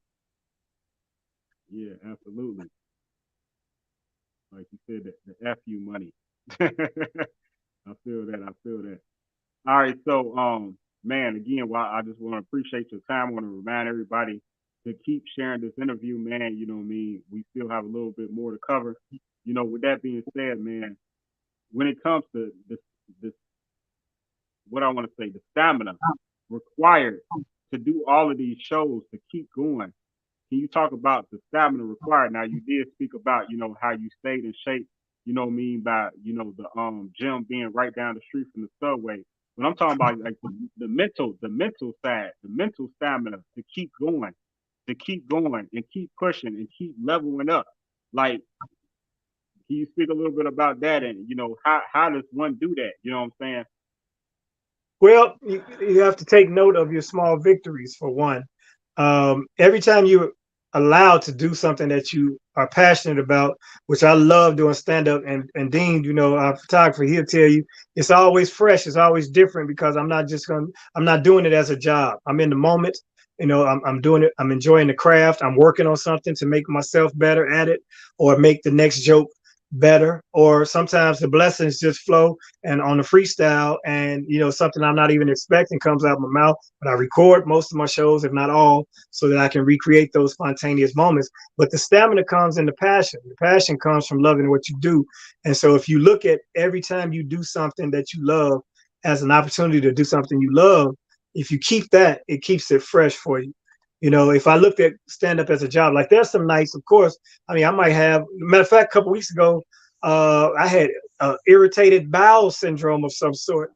K: Yeah, absolutely. Like you said, the FU money. I feel that. All right, so man, again, I just want to appreciate your time. I want to remind everybody to keep sharing this interview, man. You know what I mean? We still have a little bit more to cover. With that being said, man, when it comes to this what I want to say, the stamina required to do all of these shows, to keep going. Can you talk about the stamina required? Now, you did speak about, how you stayed in shape, you know what I mean, by, the gym being right down the street from the subway. But I'm talking about like the mental side, the mental stamina to keep going and keep pushing and keep leveling up. Like, can you speak a little bit about that? And, how does one do that? You know what I'm saying?
L: Well, you have to take note of your small victories, for one. Every time you're allowed to do something that you are passionate about, which I love doing stand-up, and Dean, our photographer, he'll tell you it's always fresh, it's always different, because I'm not doing it as a job. I'm in the moment. I'm doing it. I'm enjoying the craft. I'm working on something to make myself better at it, or make the next joke better. Or sometimes the blessings just flow and on the freestyle, and something I'm not even expecting comes out of my mouth. But I record most of my shows, if not all, so that I can recreate those spontaneous moments. But the stamina comes in the passion. The passion comes from loving what you do. And so if you look at every time you do something that you love as an opportunity to do something you love, if you keep that, it keeps it fresh for you. If I looked at stand-up as a job, like there's some nights, of course, I might have, matter of fact, a couple weeks ago, I had irritated bowel syndrome of some sort,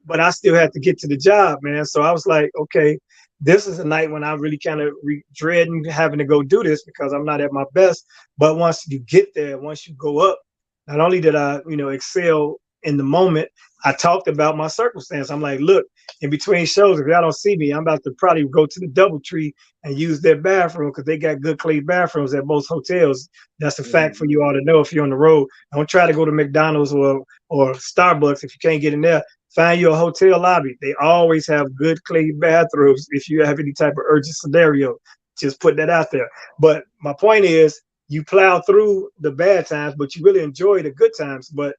L: but I still had to get to the job, man. So I was like, okay, this is a night when I really kind of dreading having to go do this, because I'm not at my best. But once you get there, once you go up, not only did I, excel in the moment, I talked about my circumstance. I'm like, look, in between shows, if y'all don't see me, I'm about to probably go to the DoubleTree and use their bathroom, because they got good clean bathrooms at most hotels. That's a fact for you all to know if you're on the road. Don't try to go to McDonald's or Starbucks if you can't get in there. Find you a hotel lobby. They always have good clean bathrooms if you have any type of urgent scenario. Just put that out there. But my point is, you plow through the bad times, but you really enjoy the good times. But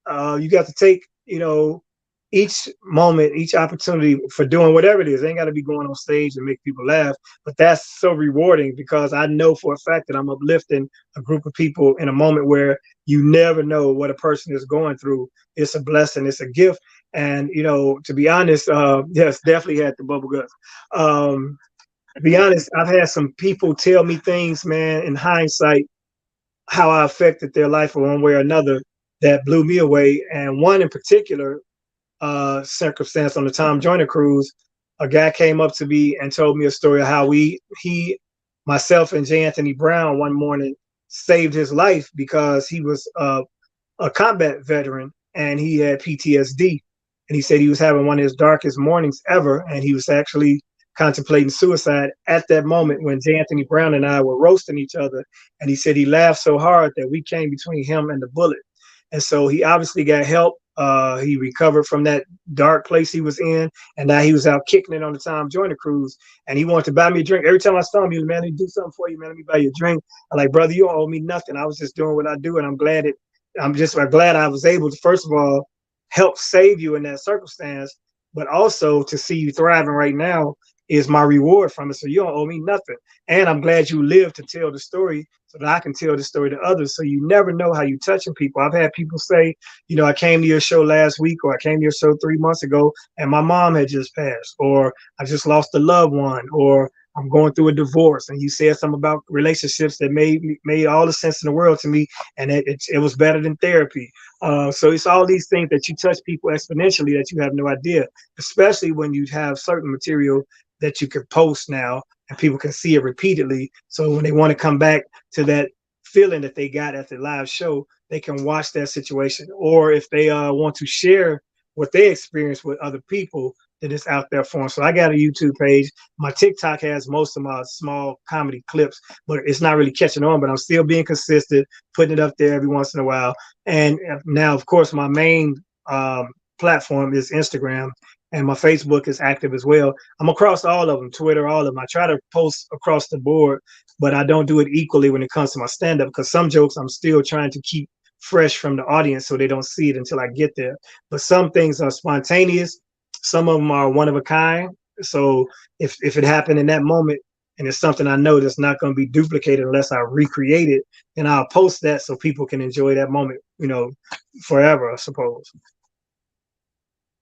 L: you got to take, each moment, each opportunity for doing whatever it is. It ain't got to be going on stage and make people laugh, but that's so rewarding, because I know for a fact that I'm uplifting a group of people in a moment where you never know what a person is going through. It's a blessing. It's a gift. And, to be honest, yes, definitely had the bubble guts. To be honest, I've had some people tell me things, man, in hindsight, how I affected their life in one way or another, that blew me away. And one in particular circumstance on the Tom Joyner cruise, a guy came up to me and told me a story of how myself and J. Anthony Brown one morning saved his life, because he was a combat veteran and he had PTSD. And he said he was having one of his darkest mornings ever, and he was actually contemplating suicide at that moment when J. Anthony Brown and I were roasting each other. And he said he laughed so hard that we came between him and the bullet. And so he obviously got help. He recovered from that dark place he was in, and now he was out kicking it on the Tom Joyner cruise. And he wanted to buy me a drink. Every time I saw him, he was, man, let me do something for you, man. Let me buy you a drink. I'm like, brother, you don't owe me nothing. I was just doing what I do, and I'm glad I was able to, first of all, help save you in that circumstance, but also to see you thriving right now is my reward from it. So you don't owe me nothing. And I'm glad you lived to tell the story so that I can tell the story to others. So you never know how you touching people. I've had people say, you know, I came to your show last week, or I came to your show 3 months ago and my mom had just passed, or I just lost a loved one, or I'm going through a divorce, and you said something about relationships that made all the sense in the world to me, and it was better than therapy. So it's all these things that you touch people exponentially that you have no idea, especially when you have certain material that you can post now and people can see it repeatedly. So when they want to come back to that feeling that they got at the live show, they can watch that situation. Or if they want to share what they experienced with other people, that is out there for them. So I got a YouTube page. My TikTok has most of my small comedy clips, but it's not really catching on, but I'm still being consistent, putting it up there every once in a while. And now, of course, my main platform is Instagram, and my Facebook is active as well. I'm across all of them, Twitter, all of them. I try to post across the board, but I don't do it equally when it comes to my stand-up, because some jokes I'm still trying to keep fresh from the audience so they don't see it until I get there. But some things are spontaneous. Some of them are one of a kind. So if it happened in that moment and it's something I know that's not going to be duplicated unless I recreate it, then I'll post that so people can enjoy that moment, you know, forever, I suppose.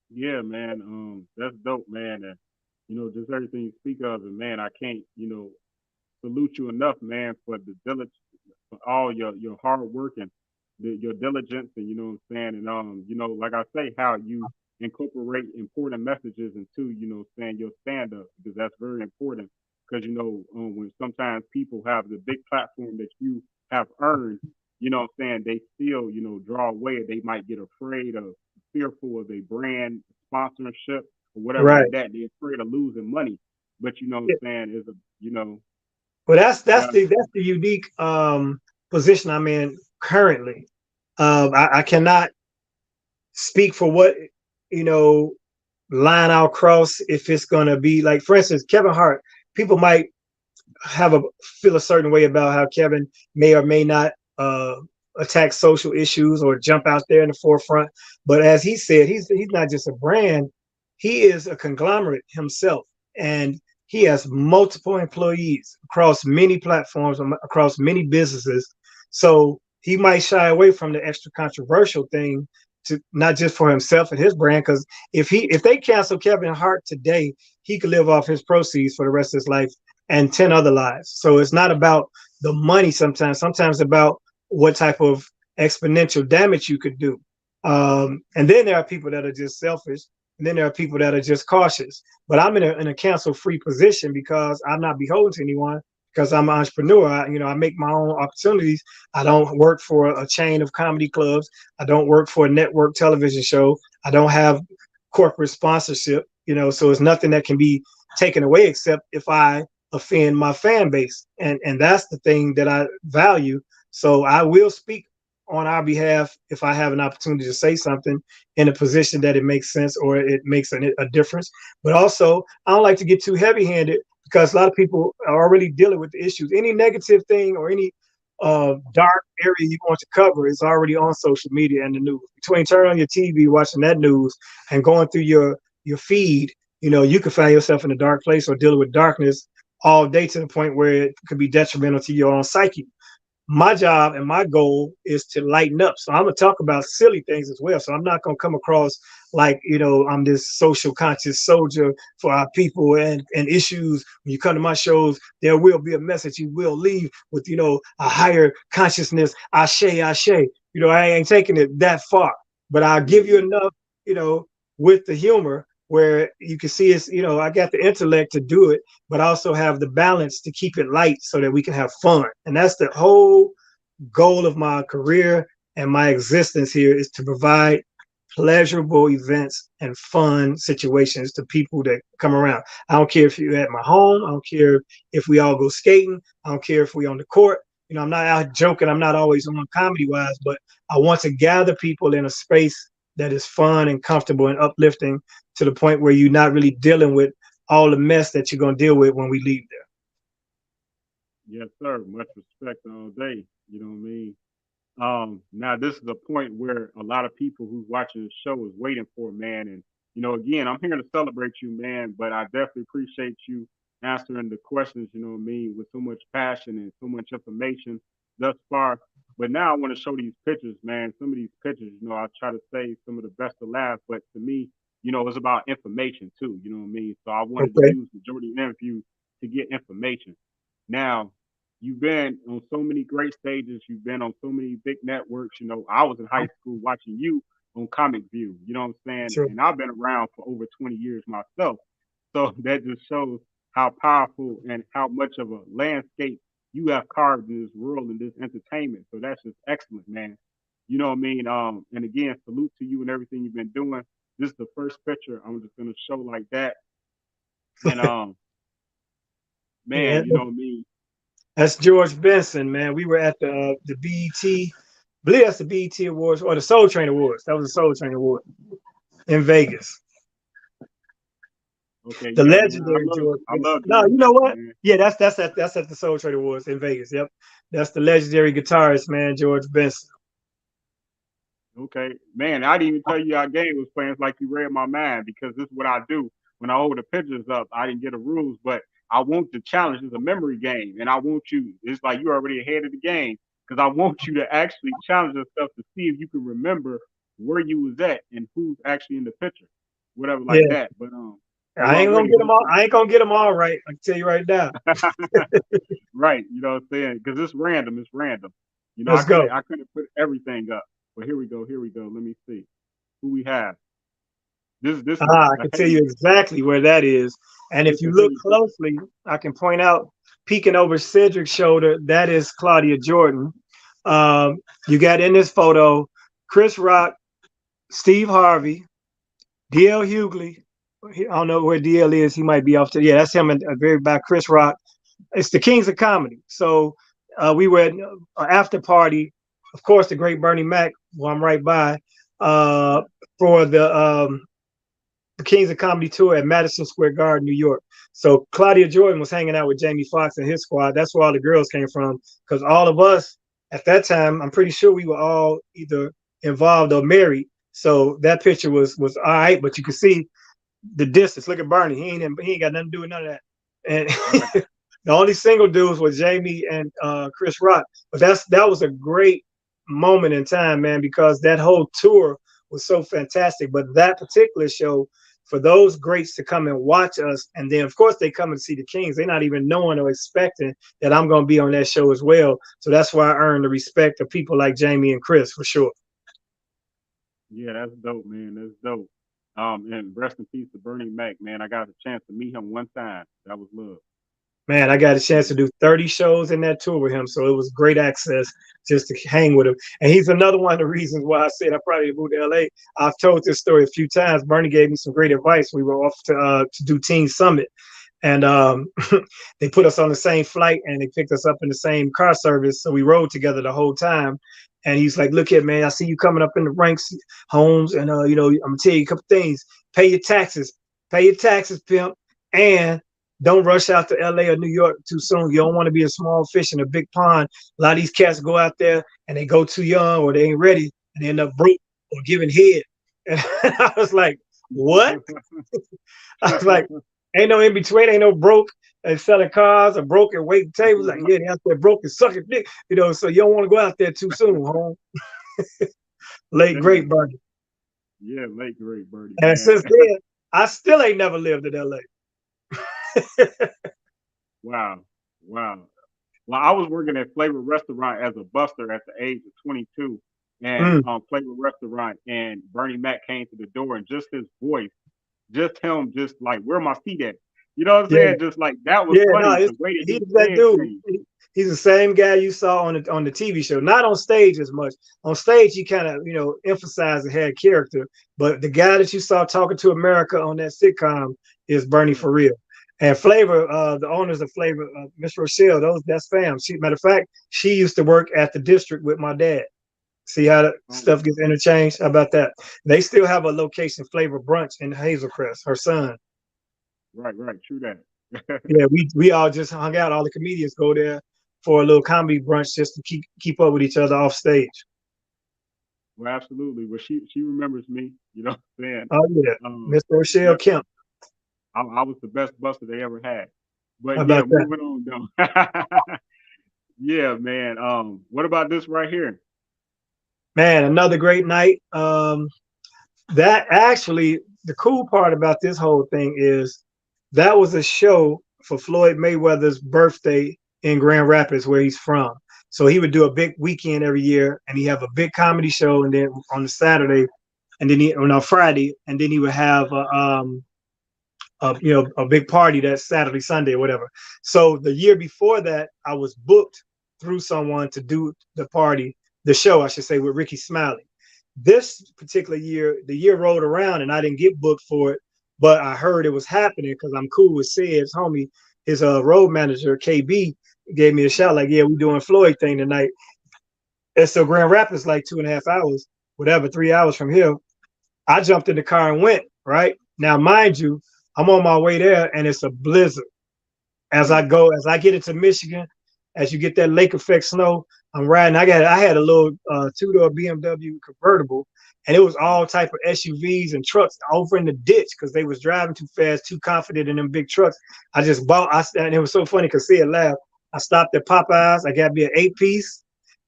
K: Yeah, man. That's dope, man. And, you know, just everything you speak of, and man, I can't, you know, salute you enough, man, for the diligence, for all your hard work and your diligence, and you know what I'm saying, and you know, like I say, how you incorporate important messages into, you know, saying your stand up, because that's very important. Because you know, when sometimes people have the big platform that you have earned, you know what I'm saying, they still, you know, draw away. They might get afraid of, fearful of a brand sponsorship or whatever
L: Right.
K: like that. They're afraid of losing money. But you know what I'm saying, is a, you know.
L: Well, that's the unique position I'm in currently. I cannot speak for what, you know, line I'll cross if it's going to be like, for instance, Kevin Hart. People might feel a certain way about how Kevin may or may not attack social issues or jump out there in the forefront. But as he said, he's not just a brand, he is a conglomerate himself. And he has multiple employees across many platforms, across many businesses. So he might shy away from the extra controversial thing, to not just for himself and his brand, because if they cancel Kevin Hart today, he could live off his proceeds for the rest of his life and 10 other lives. So it's not about the money sometimes about what type of exponential damage you could do. And then there are people that are just selfish, and then there are people that are just cautious. But I'm in a cancel-free position because I'm not beholden to anyone, because I'm an entrepreneur. I make my own opportunities. I don't work for a chain of comedy clubs. I don't work for a network television show. I don't have corporate sponsorship, you know, so it's nothing that can be taken away except if I offend my fan base. And that's the thing that I value. So I will speak on our behalf if I have an opportunity to say something in a position that it makes sense or it makes a difference. But also, I don't like to get too heavy-handed, because a lot of people are already dealing with the issues. Any negative thing or any dark area you want to cover is already on social media and the news. Between turning on your TV, watching that news, and going through your feed, you know, you could find yourself in a dark place or dealing with darkness all day, to the point where it could be detrimental to your own psyche. My job and my goal is to lighten up. So I'm going to talk about silly things as well. So I'm not going to come across like, you know, I'm this social conscious soldier for our people and issues. When you come to my shows, there will be a message you will leave with, you know, a higher consciousness. Ashe. You know, I ain't taking it that far, but I'll give you enough, you know, with the humor, where you can see it's, you know, I got the intellect to do it, but also have the balance to keep it light so that we can have fun. And that's the whole goal of my career and my existence here, is to provide pleasurable events and fun situations to people that come around. I don't care if you're at my home. I don't care if we all go skating. I don't care if we're on the court. You know, I'm not out joking. I'm not always on comedy wise, but I want to gather people in a space that is fun and comfortable and uplifting to the point where you're not really dealing with all the mess that you're going to deal with when we leave there.
K: Yes, sir. Much respect all day. You know what I mean? Now this is the point where a lot of people who's watching the show is waiting for, man. And, you know, again, I'm here to celebrate you, man, but I definitely appreciate you answering the questions, you know what I mean, with so much passion and so much information thus far. But now I want to show these pictures, man. Some of these pictures, you know, I try to save some of the best to last, but to me, you know, it's about information too, you know what I mean? So I wanted to use the majority of the interview to get information. Now, you've been on so many great stages. You've been on so many big networks. You know, I was in high school watching you on Comic View. You know what I'm saying?
L: Sure.
K: And I've been around for over 20 years myself. So that just shows how powerful and how much of a landscape you have carved in this world and this entertainment. So that's just excellent, man. You know what I mean? And again, salute to you and everything you've been doing. This is the first picture I'm just gonna show like that. And man,
L: Yeah.
K: you know what I mean?
L: That's George Benson, man. We were at the BET, I believe that's the BET Awards or the Soul Train Awards. That was the Soul Train Award in Vegas.
K: Okay,
L: The
K: yeah,
L: legendary
K: man,
L: George
K: I love
L: Benson. No,
K: George
L: you know
K: Benson,
L: what?
K: man.
L: Yeah, that's at the Soul Train Awards in Vegas. Yep, that's the legendary guitarist, man, George Benson.
K: Okay, man, I didn't even tell you our game was playing. It's like you read my mind because this is what I do when I hold the pictures up. I didn't get the rules, but I want the challenge. It's a memory game, and I want you. It's like you're already ahead of the game because I want you to actually challenge yourself to see if you can remember where you was at and who's actually in the picture, whatever like that. But
L: I ain't gonna get them all. I ain't gonna get them all right. I can tell you right now.
K: Right, you know what I'm saying? Because it's random. It's random. You know,
L: Let's go.
K: I couldn't put everything up. But here we go. Here we go. Let me see who we have. This.
L: I can tell you exactly where that is. And if you look closely, I can point out, peeking over Cedric's shoulder, that is Claudia Jordan. You got in this photo Chris Rock, Steve Harvey, D.L. Hughley. I don't know where DL is. He might be off to. Yeah, that's him and very back. Chris Rock. It's the Kings of Comedy. So we were at an after party. Of course, the great Bernie Mac, who I'm right by, for the Kings of Comedy tour at Madison Square Garden, New York. So Claudia Jordan was hanging out with Jamie Foxx and his squad. That's where all the girls came from. Because all of us at that time, I'm pretty sure we were all either involved or married. So that picture was all right, but you can see the distance. Look at Bernie. He ain't got nothing to do with none of that. And the only single dudes were Jamie and Chris Rock. But that was a great moment in time, man, because that whole tour was so fantastic. But that particular show, for those greats to come and watch us, and then of course they come and see the Kings, they're not even knowing or expecting that I'm going to be on that show as well. So that's why I earned the respect of people like Jamie and Chris, for sure.
K: Yeah, that's dope, man. That's dope. And rest in peace to Bernie Mac, man. I got a chance to meet him one time. That was love.
L: Man, I got a chance to do 30 shows in that tour with him, so it was great access just to hang with him. And he's another one of the reasons why I said I probably moved to LA. I've told this story a few times. Bernie gave me some great advice. We were off to do Teen Summit, and they put us on the same flight, and they picked us up in the same car service, so we rode together the whole time. And he's like, "Look here, man, I see you coming up in the ranks, Holmes, and you know, I'm gonna tell you a couple things. Pay your taxes, pimp, and don't rush out to LA or New York too soon. You don't want to be a small fish in a big pond. A lot of these cats go out there and they go too young or they ain't ready and they end up broke or giving head." And I was like, "What?" I was like, "Ain't no in between, ain't no broke and selling cars or broke and waiting tables." Like, yeah, they out there broke and sucking dick, you know, so you don't want to go out there too soon, home. Late great Bernie.
K: Yeah, late great Bernie.
L: And since then, I still ain't never lived in LA.
K: Wow. Well, I was working at Flavor Restaurant as a buster at the age of 22, and Flavor Restaurant, and Bernie Mac came to the door, and just his voice, just him, just like, "Where my seat at?" You know what I'm saying? Just like that was funny. The way that
L: he's that dude. He's the same guy you saw on the TV show. Not on stage as much. On stage, he kind of, you know, emphasized and had character. But the guy that you saw talking to America on that sitcom is Bernie for real. And Flavor, the owners of Flavor, Miss Rochelle, that's fam. Matter of fact, she used to work at the district with my dad. See how the stuff gets interchanged? How about that? They still have a location, Flavor Brunch in Hazelcrest, her son.
K: Right, true that.
L: Yeah, we all just hung out. All the comedians go there for a little comedy brunch just to keep up with each other off stage.
K: Well, absolutely. Well, she remembers me. You know what I'm saying?
L: Oh yeah, Miss Rochelle Kemp.
K: I was the best buster they ever had. But
L: How
K: yeah,
L: about that?
K: moving on though. Yeah, man. What about this right here?
L: Man, another great night. That actually, the cool part about this whole thing is that was a show for Floyd Mayweather's birthday in Grand Rapids, where he's from. So he would do a big weekend every year, and he have a big comedy show, and then on the Saturday, and then on Friday, and then he would have a big party that Saturday, Sunday, or whatever. So the year before that, I was booked through someone to do the show, I should say, with Ricky Smiley. This particular year, the year rolled around and I didn't get booked for it, but I heard it was happening because I'm cool with Sid's homie. His road manager, KB, gave me a shout like, yeah, we doing Floyd thing tonight. And so Grand Rapids like 2.5 hours, whatever, 3 hours from here. I jumped in the car and went, right? Now, mind you, I'm on my way there and it's a blizzard. As I get into Michigan, as you get that lake effect snow, I'm riding. I had a little two-door BMW convertible, and it was all type of SUVs and trucks over in the ditch because they was driving too fast, too confident in them big trucks. And it was so funny because Sid laughed. I stopped at Popeyes. I got me an 8-piece,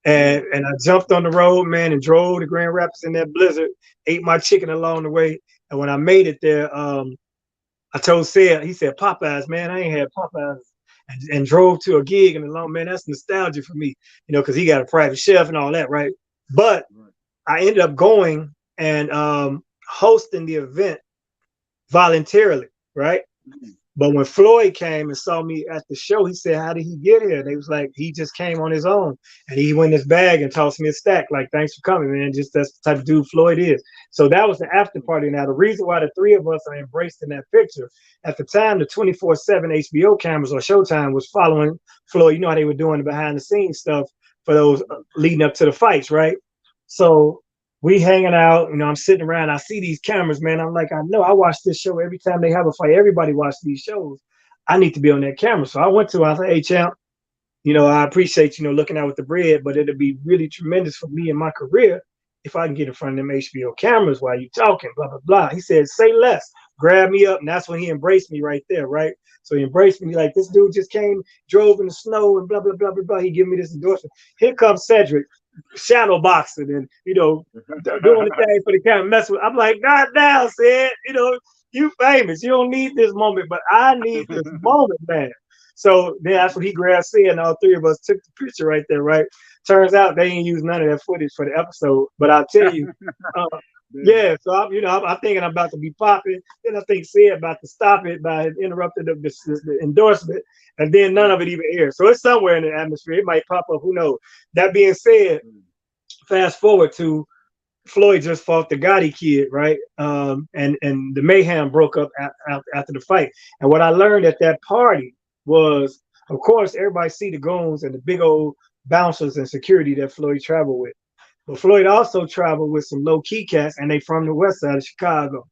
L: and I jumped on the road, man, and drove to Grand Rapids in that blizzard. Ate my chicken along the way, and when I made it there, I told Sid. He said, "Popeyes, man, I ain't had Popeyes." And drove to a gig, and along, man, that's nostalgia for me, because he got a private chef and all that, right? But I ended up going and hosting the event voluntarily, right? But when Floyd came and saw me at the show, he said, "How did he get here?" They was like, "He just came on his own, and he went in his bag and tossed me a stack. Like, thanks for coming, man. Just that's the type of dude Floyd is." So that was the after party. Now, the reason why the three of us are embraced in that picture, at the time, the 24/7 HBO cameras or Showtime was following Floyd. You know how they were doing the behind the scenes stuff for those leading up to the fights, right? So we hanging out, I'm sitting around, I see these cameras, man. I'm like, I know I watch this show every time they have a fight. Everybody watch these shows. I need to be on that camera. So I said, "Hey, champ, I appreciate, looking out with the bread, but it'll be really tremendous for me in my career if I can get in front of them HBO cameras while you talking, blah, blah, blah." He said, "Say less." Grab me up. And that's when he embraced me right there, right? So he embraced me like, this dude just came, drove in the snow and blah, blah, blah, blah, blah. He gave me this endorsement. Here comes Cedric, shadow boxing and, doing the thing for the camera, mess with. I'm like, "Not now, Sid. You famous. You don't need this moment, but I need this moment, man." So then that's what he grabbed Sid, and all three of us took the picture right there, right? Turns out they ain't used none of that footage for the episode, but I'll tell you, yeah. So I'm thinking I'm about to be popping. Then I think Sid about to stop it by interrupting the endorsement, and then none of it even airs. So it's somewhere in the atmosphere. It might pop up. Who knows? That being said, fast forward to Floyd just fought the Gotti kid, right? And the mayhem broke up after the fight. And what I learned at that party was, of course, everybody see the goons and the big old bouncers and security that Floyd traveled with. But Floyd also traveled with some low-key cats, and they from the west side of Chicago.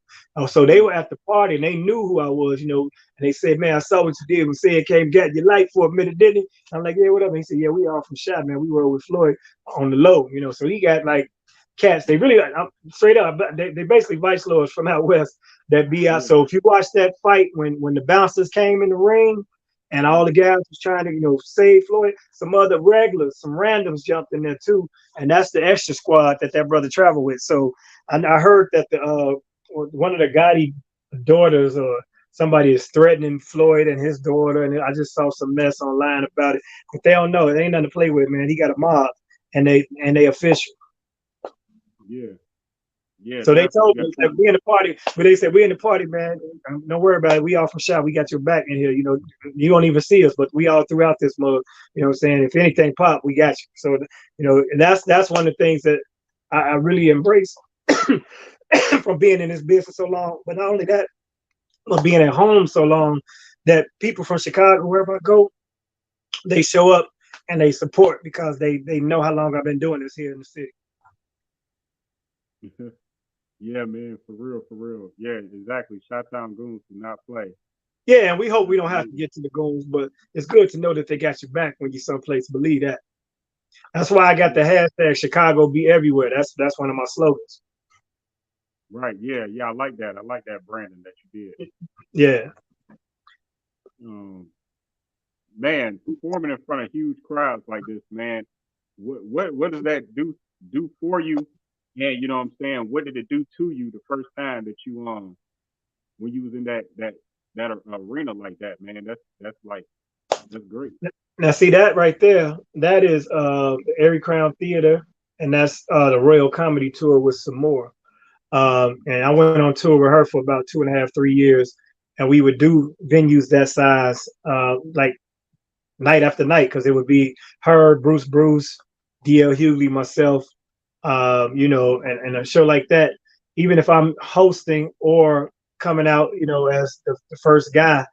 L: So they were at the party, and they knew who I was, and they said, "Man, I saw what you did when Sid came got your light for a minute, didn't he?" I'm like, "Yeah, whatever." He said, "Yeah, we all from Shot, man. We were with Floyd on the low, So he got like cats. They really, straight up, they basically vice lords from out west that be out. So if you watch that fight when the bouncers came in the ring, and all the guys was trying to, save Floyd, some other regulars, some randoms jumped in there too. And that's the extra squad that brother traveled with. So I heard that one of the Gotti daughters or somebody is threatening Floyd and his daughter. And I just saw some mess online about it. But they don't know. It ain't nothing to play with, man. He got a mob and they official.
K: Yeah. Yeah.
L: So they told me, like, we in the party, but they said, "We in the party, man. Don't worry about it. We all from Shot. We got your back in here. You don't even see us, but we all throughout this mug. You know what I'm saying? If anything pop, we got you." So, and that's one of the things that I really embrace from being in this business so long. But not only that, but being at home so long, that people from Chicago, wherever I go, they show up and they support because they know how long I've been doing this here in the city.
K: Yeah, man, for real, for real. Yeah, exactly. Chi-Town Goons do not play.
L: Yeah, and we hope we don't have to get to the goons, but it's good to know that they got your back when you're someplace. Believe that. That's why I got the hashtag Chicago be everywhere. That's one of my slogans.
K: Right. Yeah. Yeah. I like that. I like that branding that you did.
L: Yeah.
K: Man, performing in front of huge crowds like this, man, what does that do for you? And you know what I'm saying? What did it do to you the first time that you when you was in that arena like that, man? That's great.
L: Now see that right there, that is the Erie Crown Theater, and that's the Royal Comedy Tour with some more. And I went on tour with her for about 2.5, 3 years, and we would do venues that size, like night after night, because it would be her, Bruce, DL Hughley, myself, you know, and a show like that. Even if I'm hosting or coming out, you know, as the first guy,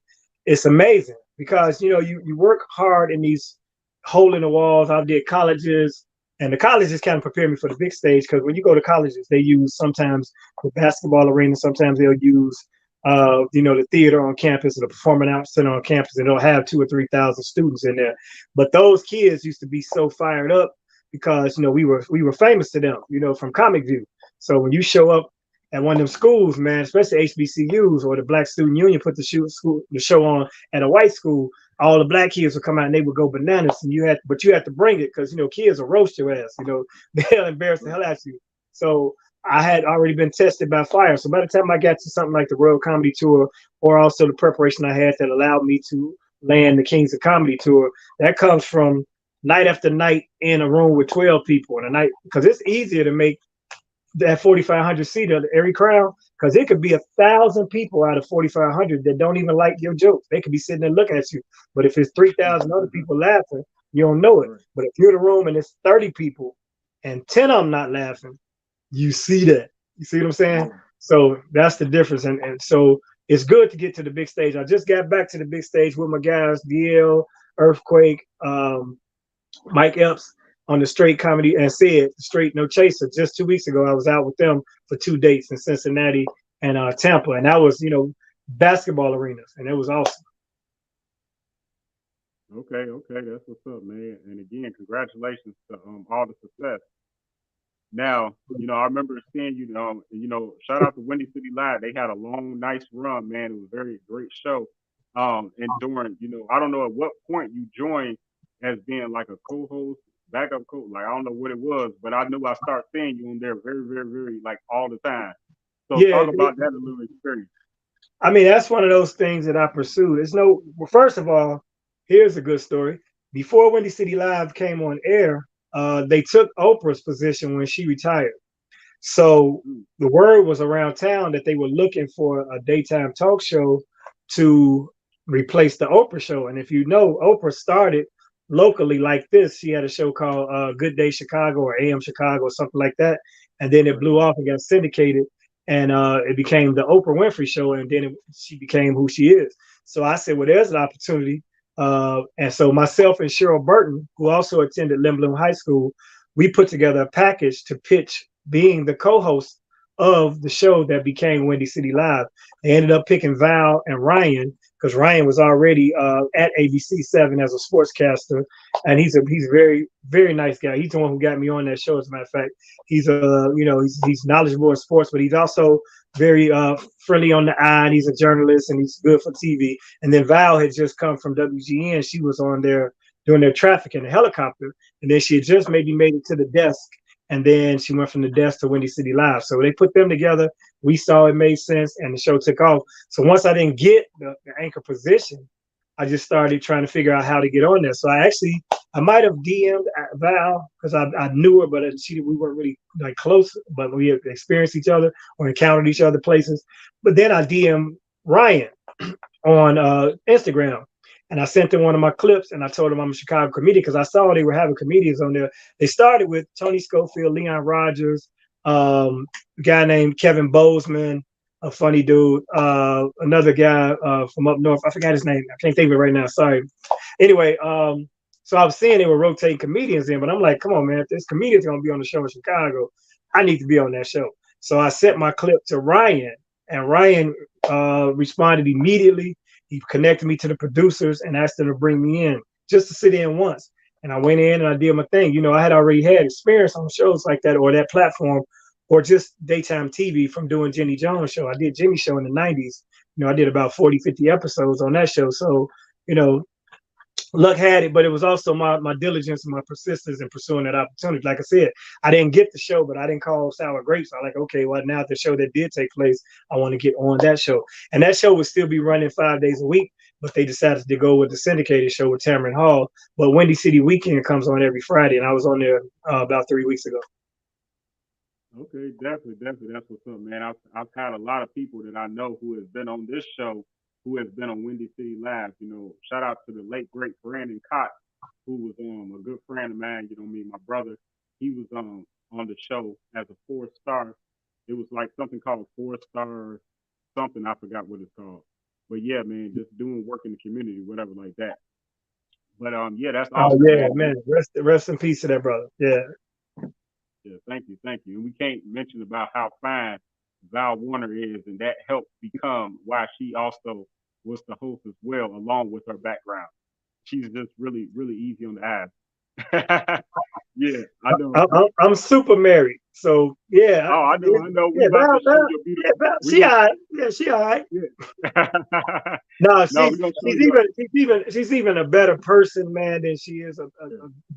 L: it's amazing because you know you work hard in these hole in the walls. I did colleges, and the colleges kind of prepare me for the big stage because when you go to colleges, they use sometimes the basketball arena, sometimes they'll use you know, the theater on campus or the performing arts center on campus, and they'll have 2,000 or 3,000 students in there. But those kids used to be so fired up because you know we were famous to them, you know, from Comic View. So when you show up at one of them schools, man, especially HBCUs or the Black Student Union put the show on at a white school, all the black kids would come out and they would go bananas, and you had to bring it because you know kids will roast your ass, you know, they'll embarrass the hell out of you. So I had already been tested by fire. So by the time I got to something like the Royal Comedy Tour, or also the preparation I had that allowed me to land the Kings of Comedy Tour, that comes from night after night in a room with 12 people in a night, because it's easier to make that 4,500 seater, the Erie Crown, because it could be 1,000 people out of 4,500 that don't even like your jokes. They could be sitting there looking at you, but if it's 3,000 other people laughing, you don't know it. But if you're in a room and it's 30 people and 10 of them not laughing, you see that. You see what I'm saying? So that's the difference. And so it's good to get to the big stage. I just got back to the big stage with my guys, DL, Earthquake, Mike Epps on the Straight Comedy, and Sid, Straight No Chaser. Just 2 weeks ago, I was out with them for 2 dates in Cincinnati and Tampa. And that was, you know, basketball arenas. And it was awesome.
K: Okay. That's what's up, man. And again, congratulations to all the success. Now, you know, I remember seeing you, you know, shout out to Windy City Live. They had a long, nice run, man. It was a very great show. And during, you know, I don't know at what point you joined as being like a co-host, backup coach. Like, I don't know what it was, but I knew I started seeing you on there very, very, very, like all the time. So yeah, talk about that a little experience.
L: I mean, that's one of those things that I pursued. Well, first of all, here's a good story. Before Windy City Live came on air, they took Oprah's position when she retired. So the word was around town that they were looking for a daytime talk show to replace the Oprah show. And if you know, Oprah started locally like this. She had a show called Good Day Chicago or AM Chicago or something like that. And then it blew off and got syndicated. And it became the Oprah Winfrey Show. And then she became who she is. So I said, well, there's an opportunity. And so myself and Cheryl Burton, who also attended Lynn Bloom High School, we put together a package to pitch being the co-host of the show that became Windy City Live. They ended up picking Val and Ryan because Ryan was already at ABC7 as a sportscaster, and he's a very, very nice guy. He's the one who got me on that show. As a matter of fact, he's he's knowledgeable in sports, but he's also very friendly on the eye, and he's a journalist, and he's good for TV. And then Val had just come from WGN. She was on there doing their traffic in a helicopter, and then she had just maybe made it to the desk, and then she went from the desk to Windy City Live. So they put them together. We saw it made sense, and the show took off. So once I didn't get the anchor position, I just started trying to figure out how to get on there. So I might have DM'd Val because I knew her, but we weren't really like close, but we had experienced each other or encountered each other places. But then I DM'd Ryan on Instagram, and I sent him one of my clips, and I told him I'm a Chicago comedian because I saw they were having comedians on there. They started with Tony Schofield, Leon Rogers, a guy named Kevin Bozeman, a funny dude, another guy from up north. I forgot his name. I can't think of it right now. Sorry. Anyway, so I was seeing they were rotating comedians in, but I'm like, come on, man, if this comedian's going to be on the show in Chicago, I need to be on that show. So I sent my clip to Ryan, and Ryan responded immediately. He connected me to the producers and asked them to bring me in just to sit in once. And I went in and I did my thing. You know, I had already had experience on shows like that or that platform or just daytime TV from doing Jenny Jones' show. I did Jimmy Show in the 90s. You know, I did about 40, 50 episodes on that show. So, you know, luck had it, but it was also my diligence and my persistence in pursuing that opportunity. Like I said, I didn't get the show, but I didn't call sour grapes. I'm like, okay, well, now the show that did take place, I want to get on that show. And that show would still be running 5 days a week, but they decided to go with the syndicated show with Tamron Hall. But Windy City Weekend comes on every Friday, and I was on there about 3 weeks ago.
K: Okay, definitely. That's what's up, man. I've had a lot of people that I know who has been on this show, who has been on Windy City Live. You know, shout out to the late great Brandon Cox, who was a good friend of mine. You know, me and my brother. He was on the show as a 4-star. It was like something called 4-star something. I forgot what it's called. But yeah, man, just doing work in the community, whatever like that. But yeah, that's awesome.
L: Oh yeah, man. Rest in peace to that brother. Yeah.
K: Yeah, thank you. And we can't mention about how fine Val Warner is, and that helped become why she also was the host as well, along with her background. She's just really, really easy on the eyes. Yeah, I know.
L: I'm super married, so yeah.
K: Oh, I know.
L: Yeah, she all right. Yeah, she all right. Yeah. No, she's even a better person, man, than she is a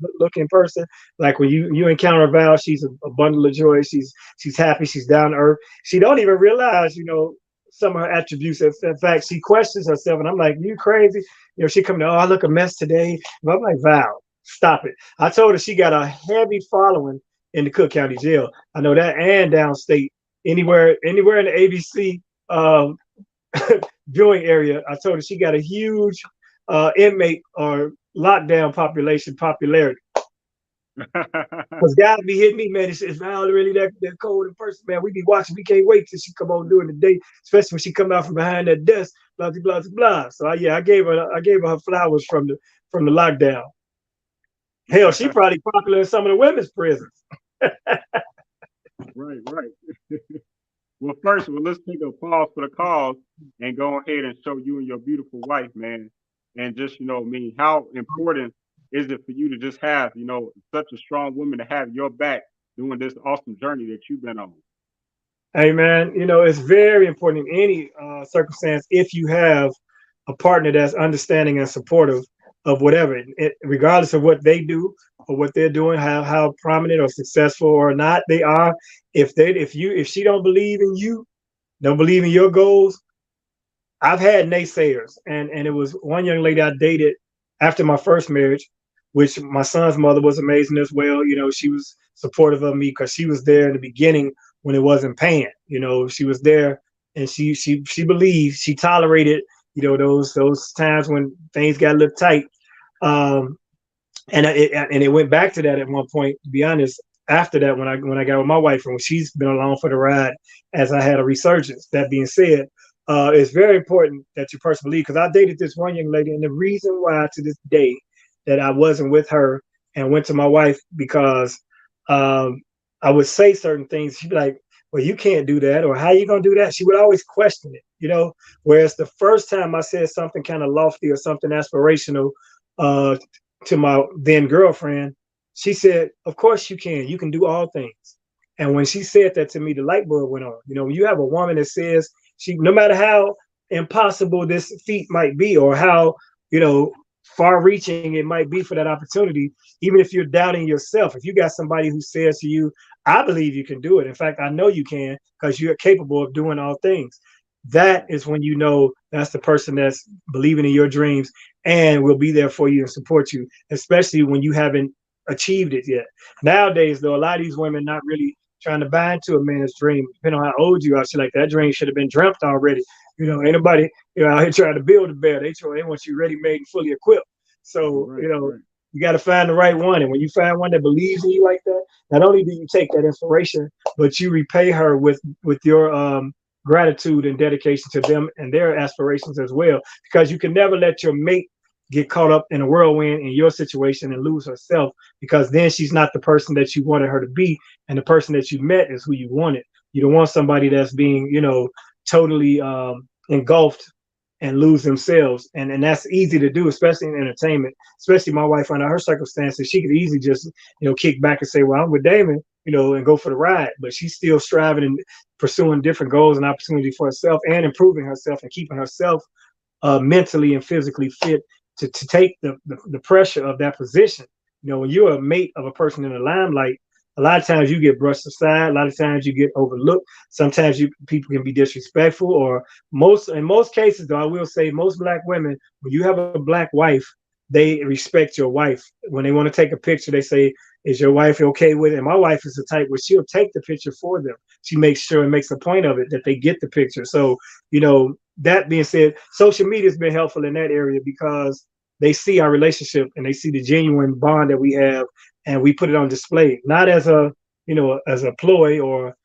L: good-looking person. Like when you encounter Val, she's a bundle of joy. She's happy. She's down to earth. She don't even realize, you know, some of her attributes. In fact, she questions herself, and I'm like, "You crazy?" You know, she come to, "Oh, I look a mess today." And I'm like, "Val, stop it." I told her she got a heavy following in the Cook County Jail. I know that, and downstate, anywhere in the ABC viewing area. I told her she got a huge inmate or lockdown popularity. Because guys be hitting me, man. It's Val really that cold in person, man. We be watching. We can't wait till she come on during the day, especially when she come out from behind that desk. Blah blah blah blah. So I gave her flowers from the lockdown. Hell, she probably popular in some of the women's prisons.
K: Right. Well, first, let's take a pause for the cause and go ahead and show you and your beautiful wife, man. And just, you know, how important is it for you to just have, you know, such a strong woman to have your back doing this awesome journey that you've been on?
L: Hey, man, you know, it's very important in any circumstance if you have a partner that's understanding and supportive of whatever, regardless of what they do or what they're doing, how prominent or successful or not they are. If she don't believe in you, don't believe in your goals. I've had naysayers, and it was one young lady I dated after my first marriage, which my son's mother was amazing as well. You know, she was supportive of me because she was there in the beginning when it wasn't paying. You know, she was there, and she believed, she tolerated, you know, those times when things got a little tight. And it went back to that at one point, to be honest, after that, when I got with my wife, and when she's been along for the ride as I had a resurgence. That being said, it's very important that you personally believe, because I dated this one young lady, and the reason why to this day that I wasn't with her and went to my wife, because I would say certain things. She'd be like, well, you can't do that, or how you gonna do that? She would always question it, you know, whereas the first time I said something kind of lofty or something aspirational to my then girlfriend, she said, of course you can do all things. And when she said that to me, the light bulb went on. You know, when you have a woman that says no matter how impossible this feat might be, or how, you know, far reaching it might be for that opportunity, even if you're doubting yourself, if you got somebody who says to you, I believe you can do it. In fact, I know you can, because you're capable of doing all things. That is when you know that's the person that's believing in your dreams and will be there for you and support you, especially when you haven't achieved it yet. Nowadays, though, a lot of these women not really trying to buy into a man's dream, depending on how old you are. She's like, that dream should have been dreamt already. You know, ain't nobody, you know, out here trying to build a bear. They want you ready, made, and fully equipped. So, right, you know, right. You got to find the right one. And when you find one that believes in you like that, not only do you take that inspiration, but you repay her with your gratitude and dedication to them and their aspirations as well. Because you can never let your mate get caught up in a whirlwind in your situation and lose herself, because then she's not the person that you wanted her to be, and the person that you met is who you wanted. You don't want somebody that's being, totally engulfed and lose themselves. And that's easy to do, especially in entertainment. Especially my wife, under her circumstances, she could easily just, kick back and say, well, I'm with Damon, and go for the ride. But she's still striving and pursuing different goals and opportunities for herself and improving herself and keeping herself mentally and physically fit to take the pressure of that position. When you're a mate of a person in the limelight, a lot of times you get brushed aside. A lot of times you get overlooked. Sometimes people can be disrespectful, or in most cases, though, I will say most Black women, when you have a Black wife, they respect your wife. When they want to take a picture, they say, is your wife okay with it? And my wife is the type where she'll take the picture for them. She makes sure and makes a point of it that they get the picture. So, that being said, social media has been helpful in that area because they see our relationship and they see the genuine bond that we have, and we put it on display, not as a ploy or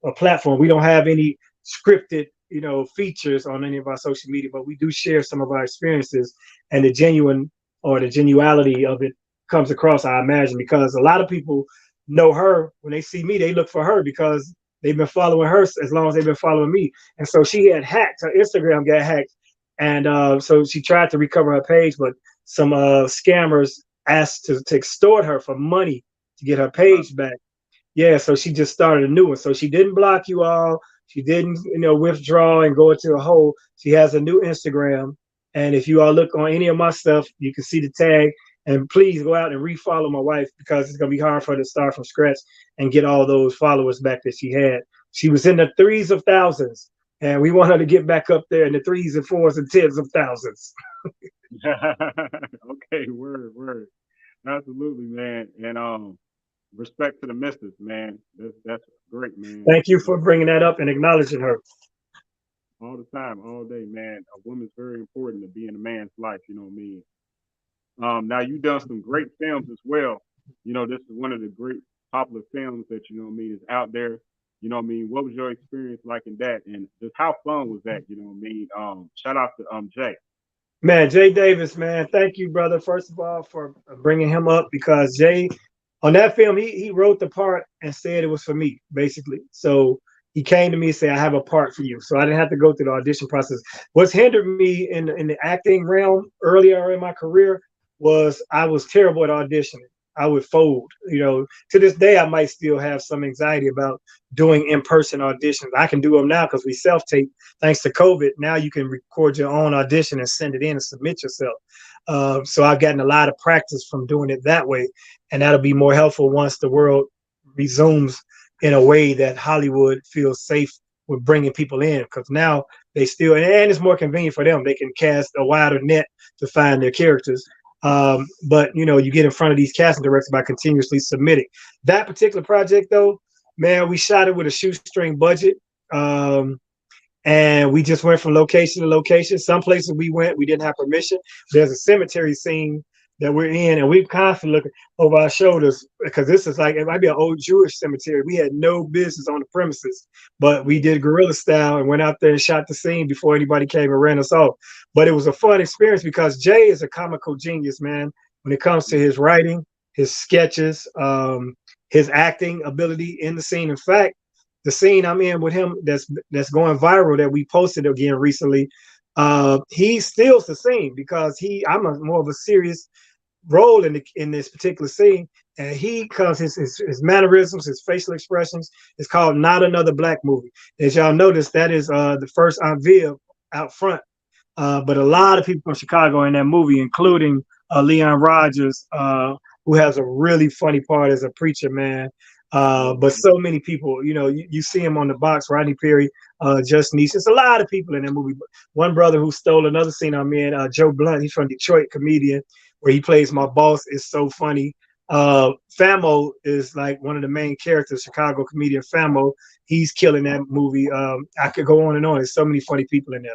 L: a platform. We don't have any scripted, features on any of our social media, but we do share some of our experiences, and the genuality of it comes across, I imagine, because a lot of people know her. When they see me, they look for her because they've been following her as long as they've been following me. And so she had hacked, her Instagram got hacked. And so she tried to recover her page, but some scammers asked to extort her for money to get her page back. Yeah, so she just started a new one. So she didn't block you all. She didn't, withdraw and go into a hole. She has a new Instagram. And if you all look on any of my stuff, you can see the tag. And please go out and refollow my wife, because it's going to be hard for her to start from scratch and get all those followers back that she had. She was in the threes of thousands, and we want her to get back up there in the threes and fours and tens of thousands.
K: Okay, word. Absolutely, man. And respect to the missus, man. That's great, man.
L: Thank you for bringing that up and acknowledging her.
K: All the time, all day, man. A woman's very important to be in a man's life, you know what I mean? Now you've done some great films as well. This is one of the great popular films that, is out there. What was your experience like in that? And just how fun was that? Shout out to Jay.
L: Man, Jay Davis, man. Thank you, brother. First of all, for bringing him up, because Jay, on that film, he wrote the part and said it was for me, basically. So he came to me and said, I have a part for you. So I didn't have to go through the audition process. What's hindered me in the acting realm earlier in my career was I was terrible at auditioning. I would fold. To this day, I might still have some anxiety about doing in-person auditions. I can do them now because we self-tape. Thanks to COVID, now you can record your own audition and send it in and submit yourself. So I've gotten a lot of practice from doing it that way, and that'll be more helpful once the world resumes in a way that Hollywood feels safe with bringing people in, because now they still, and it's more convenient for them. They can cast a wider net to find their characters. But you get in front of these casting directors by continuously submitting. That particular project, though, man, we shot it with a shoestring budget. And we just went from location to location. Some places we went, we didn't have permission. There's a cemetery scene that we're in, and we're constantly looking over our shoulders, because this is like, it might be an old Jewish cemetery. We had no business on the premises, but we did guerrilla style and went out there and shot the scene before anybody came and ran us off. But it was a fun experience because Jay is a comical genius, man, when it comes to his writing, his sketches, his acting ability in the scene. In fact, the scene I'm in with him that's going viral that we posted again recently, he steals the scene because I'm more of a serious role in this particular scene, and he comes his mannerisms, his facial expressions. It's called Not Another Black Movie. As y'all notice, that is the first Aunt Viv out front, but a lot of people from Chicago in that movie, including Leon Rogers, who has a really funny part as a preacher, man. But so many people, you see him on the box, Rodney Perry, Just Niche. There's a lot of people in that movie. One brother who stole another scene I'm in, Joe Blunt, he's from Detroit, comedian, where he plays my boss, is so funny. Famo is like one of the main characters, Chicago comedian Famo. He's killing that movie. I could go on and on. There's so many funny people in there.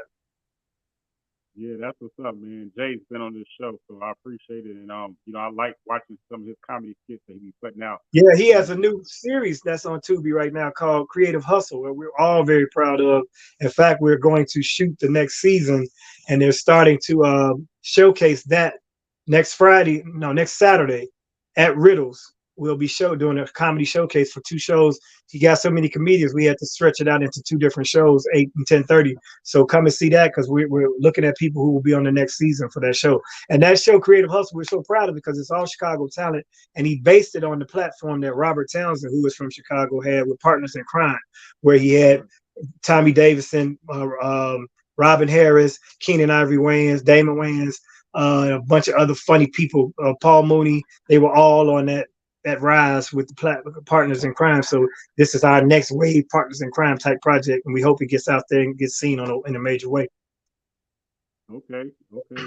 K: Yeah, that's what's up, man. Jay's been on this show, so I appreciate it. And I like watching some of his comedy skits that he be putting out.
L: Yeah, he has a new series that's on Tubi right now called Creative Hustle, and we're all very proud of. In fact, we're going to shoot the next season, and they're starting to showcase that next Saturday at Riddles we'll be doing a comedy showcase for 2 shows. He got so many comedians, we had to stretch it out into 2 different shows, 8 and 10:30. So come and see that, because we're looking at people who will be on the next season for that show. And that show, Creative Hustle, we're so proud of, because it's all Chicago talent, and he based it on the platform that Robert Townsend, who is from Chicago, had with Partners in Crime, where he had Tommy Davidson, Robin Harris, Keenan Ivory Wayans, Damon Wayans, a bunch of other funny people, Paul Mooney. They were all on that rise with the Partners in Crime. So this is our next wave Partners in Crime type project, and we hope it gets out there and gets seen in a major way.
K: Okay,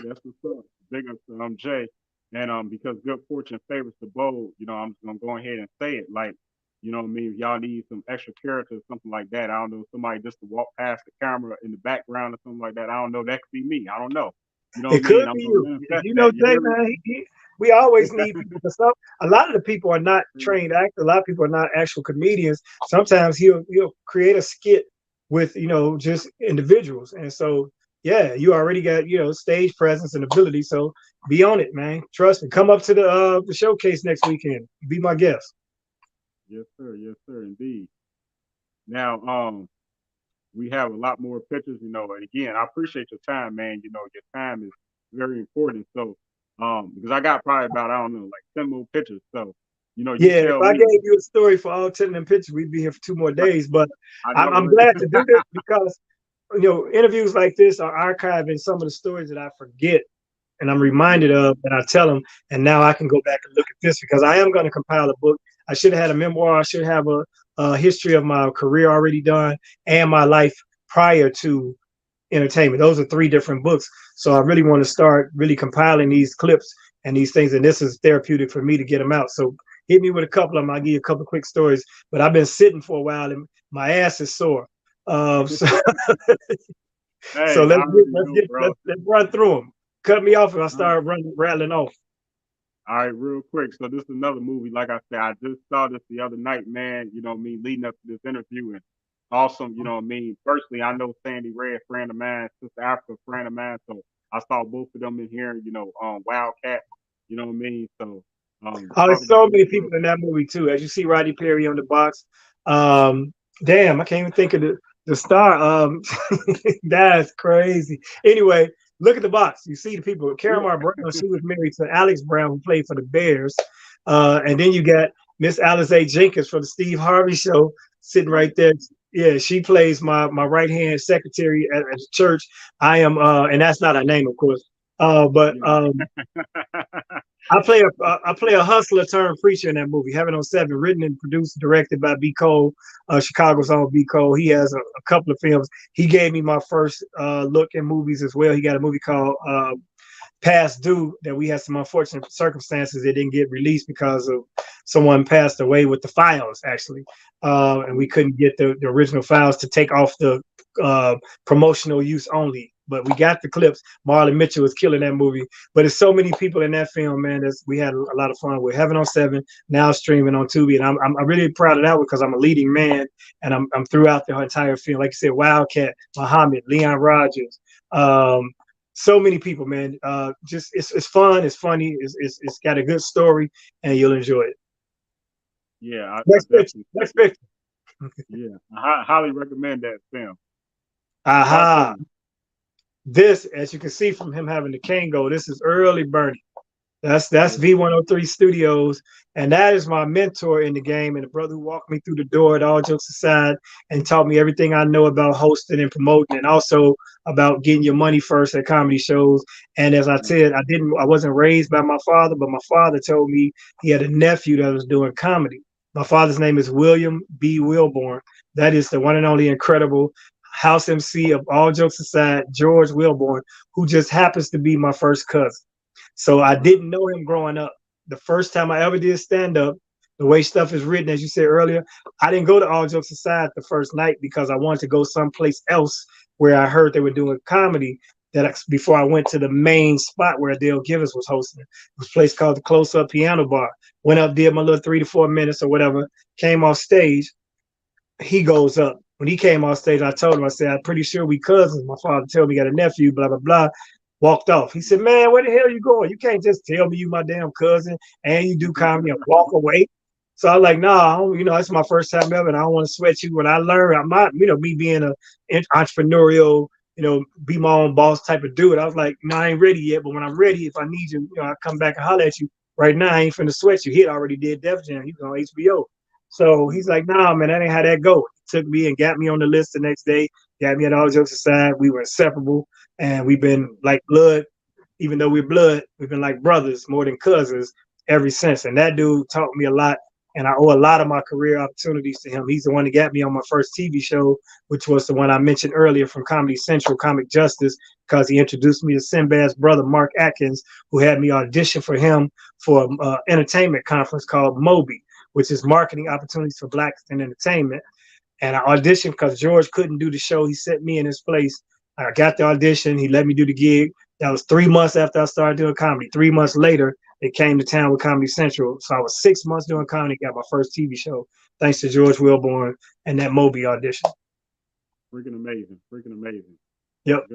K: that's what's up. Big up to Jay, and because good fortune favors the bold, I'm just gonna go ahead and say it. Like, you know what I mean? If y'all need some extra characters, something like that, I don't know, somebody just to walk past the camera in the background or something like that, I don't know, that could be me. I don't know. You know,
L: it could be you. You know, Jay, man, we always need people. A lot of the people are not trained actors. A lot of people are not actual comedians. Sometimes he'll create a skit with, just individuals. And so, yeah, you already got, stage presence and ability. So be on it, man. Trust me. Come up to the showcase next weekend. Be my guest.
K: Yes, sir. Yes, sir. Indeed. Now, we have a lot more pictures, and again, I appreciate your time, man. Your time is very important. So, because I got probably about, I don't know, like 10 more pictures. So,
L: if I gave you a story for all 10 of them pictures, we'd be here for 2 more days. But I'm glad to do this, because, interviews like this are archiving some of the stories that I forget and I'm reminded of, and I tell them, and now I can go back and look at this, because I am going to compile a book. I should have had a memoir. I should have a history of my career already done and my life prior to entertainment. Those are 3 different books. So I really want to start really compiling these clips and these things. And this is therapeutic for me to get them out. So hit me with a couple of them. I'll give you a couple of quick stories. But I've been sitting for a while and my ass is sore. So let's run through them. Cut me off if I start rattling off.
K: All right, real quick. So this is another movie. Like I said, I just saw this the other night, man. Leading up to this interview, and awesome. Personally, I know Sandy Red, friend of mine, Sister Africa, friend of mine. So I saw both of them in here. Wildcat. You know what I mean? So
L: there's so many people in that movie too. As you see, Roddy Perry on the box. Damn, I can't even think of the star. That's crazy. Anyway. Look at the box. You see the people. Caramar Brown, she was married to Alex Brown, who played for the Bears. And then you got Miss Alize Jenkins from the Steve Harvey Show sitting right there. Yeah, she plays my right-hand secretary at the church. I am, and that's not her name, of course. But I play a hustler turned preacher in that movie, Heaven on 7, written and produced, directed by B. Cole, Chicago's own B. Cole. He has a couple of films. He gave me my first look in movies as well. He got a movie called Past Due that we had some unfortunate circumstances that didn't get released because of someone passed away with the files, actually. And we couldn't get the original files to take off the promotional use only. But we got the clips. Marlon Mitchell was killing that movie. But there's so many people in that film, man. We had a lot of fun with. Heaven on 7, now streaming on Tubi, and I'm really proud of that one because I'm a leading man, and I'm throughout the entire film. Like you said, Wildcat, Muhammad, Leon Rogers, so many people, man. Just it's fun, it's funny, it's got a good story, and you'll enjoy it.
K: Yeah,
L: next picture.
K: Yeah, I highly recommend that film.
L: Aha. This, as you can see from him having the Kango, this is early Bernie. That's V103 Studios, and that is my mentor in the game and the brother who walked me through the door, at all jokes aside, and taught me everything I know about hosting and promoting, and also about getting your money first at comedy shows. And as I said, I wasn't raised by my father, but my father told me he had a nephew that was doing comedy. My father's name is William B. Wilborn. That is the one and only incredible house MC of all jokes aside, George Wilborn, who just happens to be my first cousin. So I didn't know him growing up. The first time I ever did stand-up, the way stuff is written, as you said earlier, I didn't go to All Jokes Aside the first night because I wanted to go someplace else where I heard they were doing comedy before I went to the main spot where Adele Givens was hosting. It was a place called the Close Up Piano Bar. Went up, did my little 3 to 4 minutes or whatever, came off stage. He goes up. When he came off stage, I told him, I said, I'm pretty sure we cousins. My father told me he got a nephew, blah, blah, blah. Walked off. He said, man, where the hell you going? You can't just tell me you my damn cousin and you do comedy and walk away. So I was like, nah, it's my first time ever, and I don't want to sweat you. When I learned, I'm not, me being an entrepreneurial, be my own boss type of dude. I was like, no, I ain't ready yet. But when I'm ready, if I need you, I come back and holler at you. Right now, I ain't finna sweat you. He had already did Def Jam. He was on HBO. So he's like, nah, man, that ain't how that go. He took me and got me on the list the next day. Got me at All Jokes Aside. We were inseparable, and we've been like blood. Even though we're blood, we've been like brothers more than cousins ever since. And that dude taught me a lot. And I owe a lot of my career opportunities to him. He's the one that got me on my first TV show, which was the one I mentioned earlier from Comedy Central, Comic Justice, because he introduced me to Sinbad's brother, Mark Atkins, who had me audition for him for an entertainment conference called Moby, which is Marketing Opportunities for Blacks in Entertainment. And I auditioned because George couldn't do the show. He set me in his place. I got the audition. He let me do the gig. That was 3 months after I started doing comedy. 3 months later, they came to town with Comedy Central. So I was 6 months doing comedy, got my first TV show, thanks to George Wilborn and that Moby audition.
K: Freaking amazing. Freaking amazing.
L: Yep.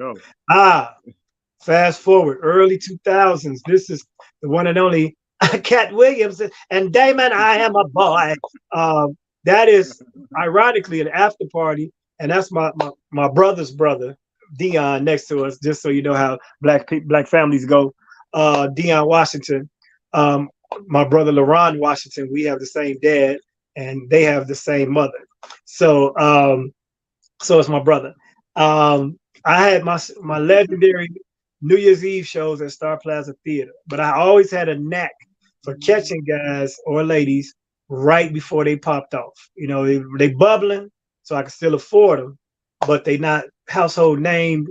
L: Fast forward, early 2000s. This is the one and only Cat Williams and Damon, I am a boy. That is, ironically, an after party. And that's my brother's brother, Dion, next to us, just so you know how black families go. Dion Washington, my brother LaRon Washington, we have the same dad and they have the same mother. So it's my brother. I had my legendary New Year's Eve shows at Star Plaza Theater, but I always had a knack for catching guys or ladies right before they popped off. They bubbling, so I can still afford them, but they not household name,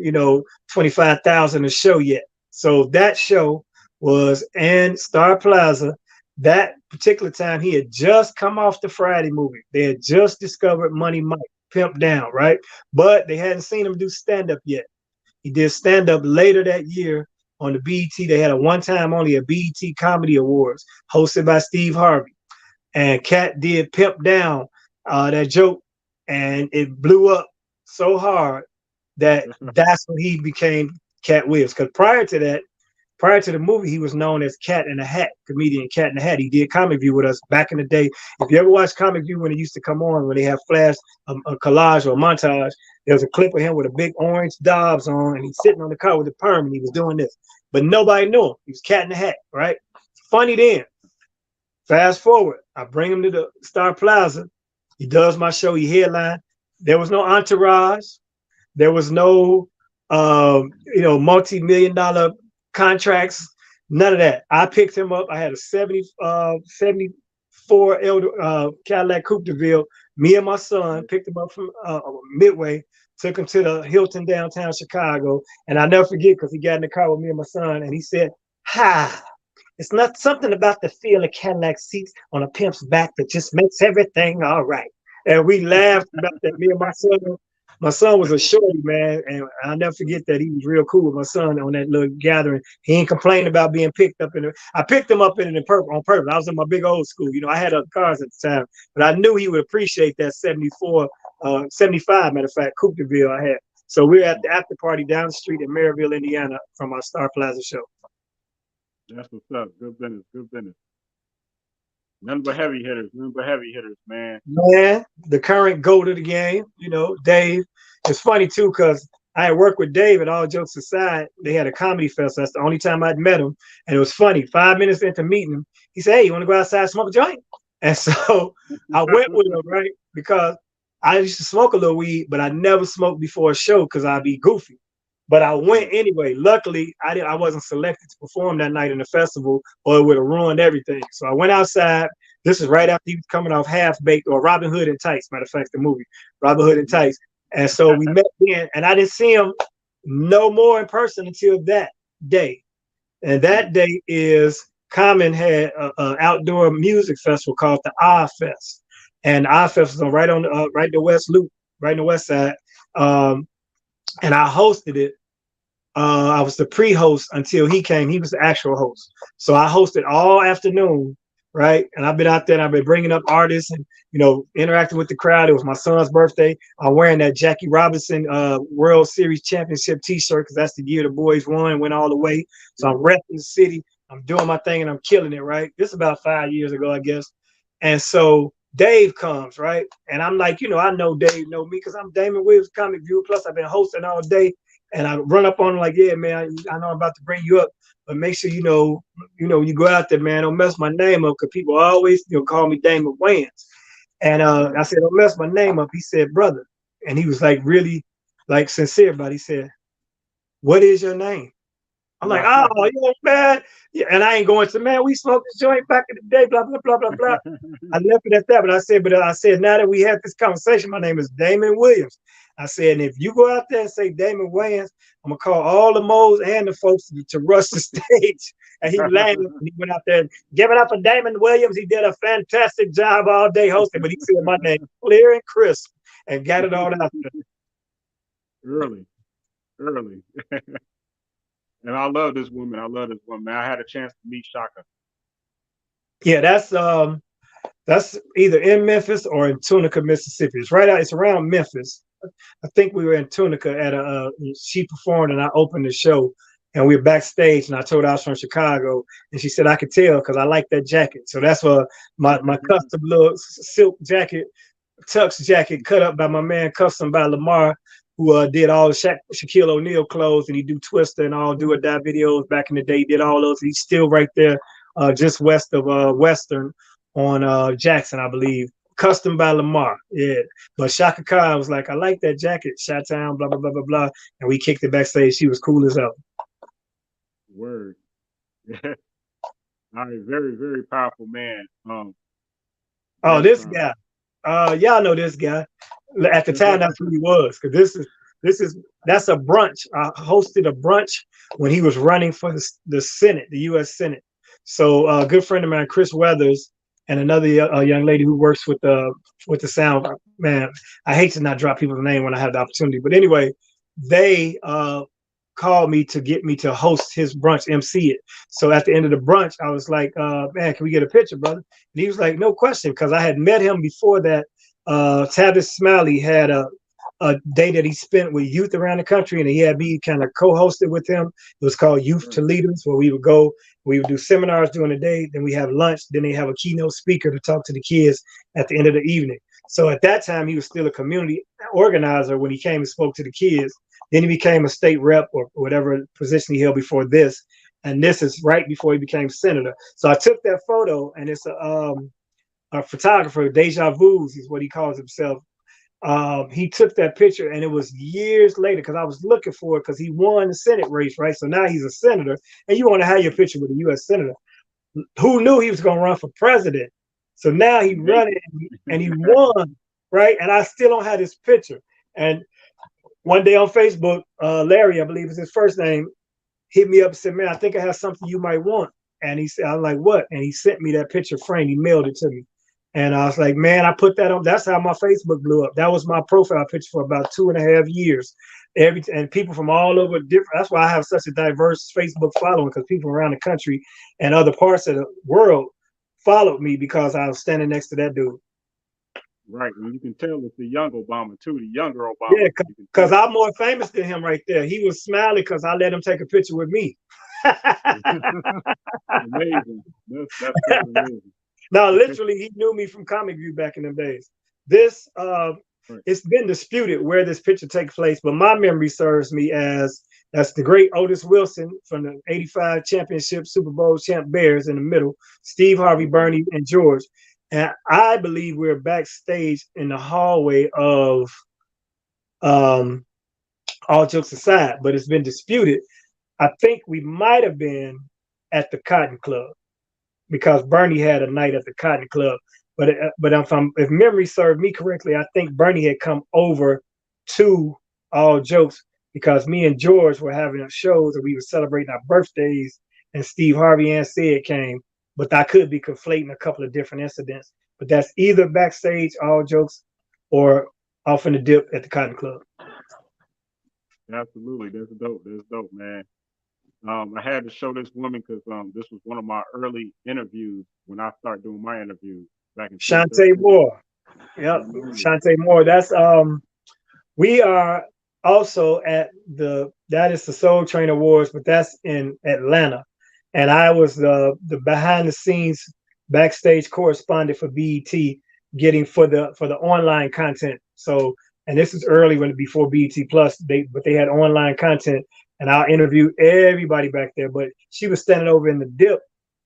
L: 25,000 a show yet. So that show was in Star Plaza. That particular time, he had just come off the Friday movie. They had just discovered Money Mike, Pimp Down, right? But they hadn't seen him do stand-up yet. He did stand-up later that year on the BET. They had a one-time only a BET Comedy Awards hosted by Steve Harvey. And Cat did Pimp Down, that joke, and it blew up so hard that that's when he became Cat Williams. Because prior to the movie, he was known as Cat in the Hat, comedian Cat in the Hat. He did Comic View with us back in the day. If you ever watched Comic View when it used to come on, when they have flash, a collage or a montage, there was a clip of him with a big orange Dobbs on, and he's sitting on the car with a perm, and he was doing this. But nobody knew him. He was Cat in the Hat, right? Funny then. Fast forward, I bring him to the Star Plaza. He does my show. He headline. There was no entourage. There was no, multi-million-dollar contracts. None of that. I picked him up. I had a 74 Cadillac Coupe de Ville. Me and my son picked him up from Midway, took him to the Hilton downtown Chicago. And I'll never forget because he got in the car with me and my son and he said, "Ha, it's not something about the feel of Cadillac seats on a pimp's back that just makes everything all right." And we laughed about that. Me and my son. My son was a shorty, man, and I'll never forget that. He was real cool with my son on that little gathering. He ain't complaining about being picked up in it. I picked him up in it on purpose. I was in my big old school. I had other cars at the time, but I knew he would appreciate that 75, matter of fact, Coupe de Ville I had. So we're at the after party down the street in Maryville, Indiana from our Star Plaza show.
K: That's what's up. Good business. Good business. Nothing but heavy hitters, man.
L: Man, the current GOAT of the game, Dave. It's funny too, because I had worked with Dave at All Jokes Aside. They had a comedy fest. That's the only time I'd met him. And it was funny. 5 minutes into meeting him, he said, "Hey, you want to go outside and smoke a joint?" And so I went with him, right? Because I used to smoke a little weed, but I never smoked before a show because I'd be goofy. But I went anyway. Luckily, I wasn't selected to perform that night in the festival, or it would have ruined everything. So I went outside. This is right after he was coming off Half Baked, or Robin Hood in Tights, matter of fact, the movie Robin Hood in Tights. And so we met then, and I didn't see him no more in person until that day. And that day is Common had an outdoor music festival called the I Fest, and the I Fest was right on the West Loop, right in the West Side. And I hosted it. I was the pre-host until he came. He was the actual host. So I hosted all afternoon, right? And I've been out there and I've been bringing up artists and, interacting with the crowd. It was my son's birthday. I'm wearing that Jackie Robinson World Series Championship t-shirt because that's the year the boys won and went all the way. So I'm repping the city. I'm doing my thing and I'm killing it, right? This is about 5 years ago, I guess. And so Dave comes, right? And I'm like, I know Dave know me because I'm Damon Williams, Comic View. Plus, I've been hosting all day. And I run up on him like, yeah, man, I know I'm about to bring you up, but make sure you go out there, man. Don't mess my name up because people always call me Damon Wayans. And I said, don't mess my name up. He said, brother. And he was like really like sincere about it. He said, what is your name? I'm like, oh, man. Yeah, and I ain't going to, man, we smoked this joint back in the day, blah, blah, blah, blah, blah. I left it at that, but I said, now that we had this conversation, my name is Damon Williams. I said, and if you go out there and say Damon Wayans, I'm going to call all the moles and the folks to rush the stage. And he landed and he went out there and give it up for Damon Williams. He did a fantastic job all day hosting, but he said my name clear and crisp and got it all out there.
K: Early. And I love this woman. I had a chance to meet Shaka.
L: Yeah, that's either in Memphis or in Tunica, Mississippi. It's around Memphis. I think we were in Tunica at she performed and I opened the show and we were backstage and I told her I was from Chicago and she said I could tell because I like that jacket. So that's what my custom little silk jacket, tux jacket cut up by my man, custom by Lamar, who did all the Shaquille O'Neal clothes, and he do Twister and all Do or Die videos back in the day. He did all those. He's still right there, just west of Western on Jackson, I believe. Custom by Lamar, yeah. But Shaka Khan was like, I like that jacket, Chi-Town, blah, blah, blah, blah, blah. And we kicked it backstage. She was cool as hell.
K: Word. All right, very, very powerful man.
L: This guy. Y'all know this guy. At the time, that's who he was. Because that's a brunch. I hosted a brunch when he was running for the Senate, the U.S. Senate. So a good friend of mine, Chris Weathers, and another young lady who works with the sound. Man, I hate to not drop people's name when I have the opportunity. But anyway, they called me to get me to host his brunch, MC it. So at the end of the brunch, I was like, man, can we get a picture, brother? And he was like, no question, because I had met him before that. Tavis Smiley had a day that he spent with youth around the country, and he had me kind of co-hosted with him. It was called Youth to Leaders, where we would do seminars during the day, then we have lunch, then they have a keynote speaker to talk to the kids at the end of the evening. So at that time, he was still a community organizer when he came and spoke to the kids. Then he became a state rep or whatever position he held before this. And this is right before he became senator. So I took that photo, and it's a photographer, Deja Vu's is what he calls himself. He took that picture, and it was years later because I was looking for it because he won the Senate race, right? So now he's a senator, and you want to have your picture with a U.S. senator. Who knew he was going to run for president? So now he run it, and he won, right? And I still don't have this picture. And one day on Facebook, Larry, I believe is his first name, hit me up and said, man, I think I have something you might want. And he said, I was like, what? And he sent me that picture frame. He mailed it to me. And I was like, man, I put that on. That's how my Facebook blew up. That was my profile picture for about 2.5 years. And people from all over different. That's why I have such a diverse Facebook following, because people around the country and other parts of the world followed me because I was standing next to that dude.
K: Right, and you can tell it's the young Obama too, the younger Obama.
L: Yeah, because I'm more famous than him right there. He was smiling because I let him take a picture with me.
K: Amazing. That's amazing.
L: No, literally, he knew me from Comic View back in them days. This, it's been disputed where this picture takes place, but my memory serves me as that's the great Otis Wilson from the '85 championship Super Bowl champ Bears in the middle, Steve Harvey, Bernie, and George. And I believe we're backstage in the hallway of All Jokes Aside, but it's been disputed. I think we might have been at the Cotton Club because Bernie had a night at the Cotton Club. But if memory served me correctly, I think Bernie had come over to All Jokes because me and George were having shows and we were celebrating our birthdays, and Steve Harvey and Sid came. But I could be conflating a couple of different incidents. But that's either backstage, All Jokes, or off in the dip at the Cotton Club.
K: Absolutely. That's dope. That's dope, man. I had to show this woman because this was one of my early interviews when I started doing my interviews back in
L: Shantae Moore. Yep, Shantae Moore. That's we are also at that is the Soul Train Awards, but that's in Atlanta. And I was the behind the scenes backstage correspondent for BET, getting for the online content. So, and this is early when before BET Plus, they had online content, and I interviewed everybody back there. But she was standing over in the dip,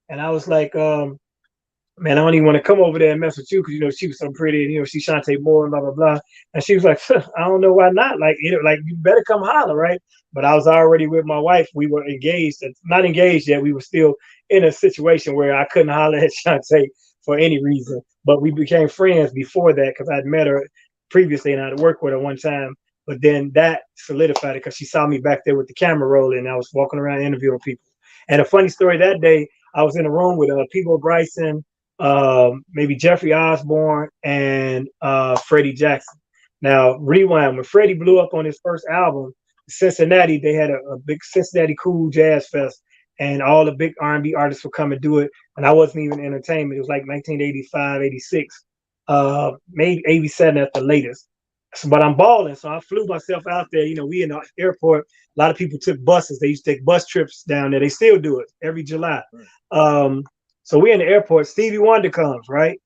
L: and I was like, man, I don't even want to come over there and mess with you because she was so pretty, and she Shantae Moore and blah blah blah. And she was like, I don't know why not. Like, like you better come holler, right? But I was already with my wife. We were engaged, not engaged yet. We were still in a situation where I couldn't holler at Shantae for any reason. But we became friends before that because I'd met her previously and I'd worked with her one time. But then that solidified it because she saw me back there with the camera rolling, and I was walking around interviewing people. And a funny story that day, I was in a room with Peebo Bryson, maybe Jeffrey Osborne, and Freddie Jackson. Now, rewind, when Freddie blew up on his first album, Cincinnati, they had a big Cincinnati Cool Jazz Fest, and all the big R&B artists would come and do it, and I wasn't even entertainment. It was like 1985, 86, maybe 87 at the latest. So, but I'm balling, so I flew myself out there. We in the airport, a lot of people took buses. They used to take bus trips down there. They still do it every July. So we're in the airport. Stevie Wonder comes, right?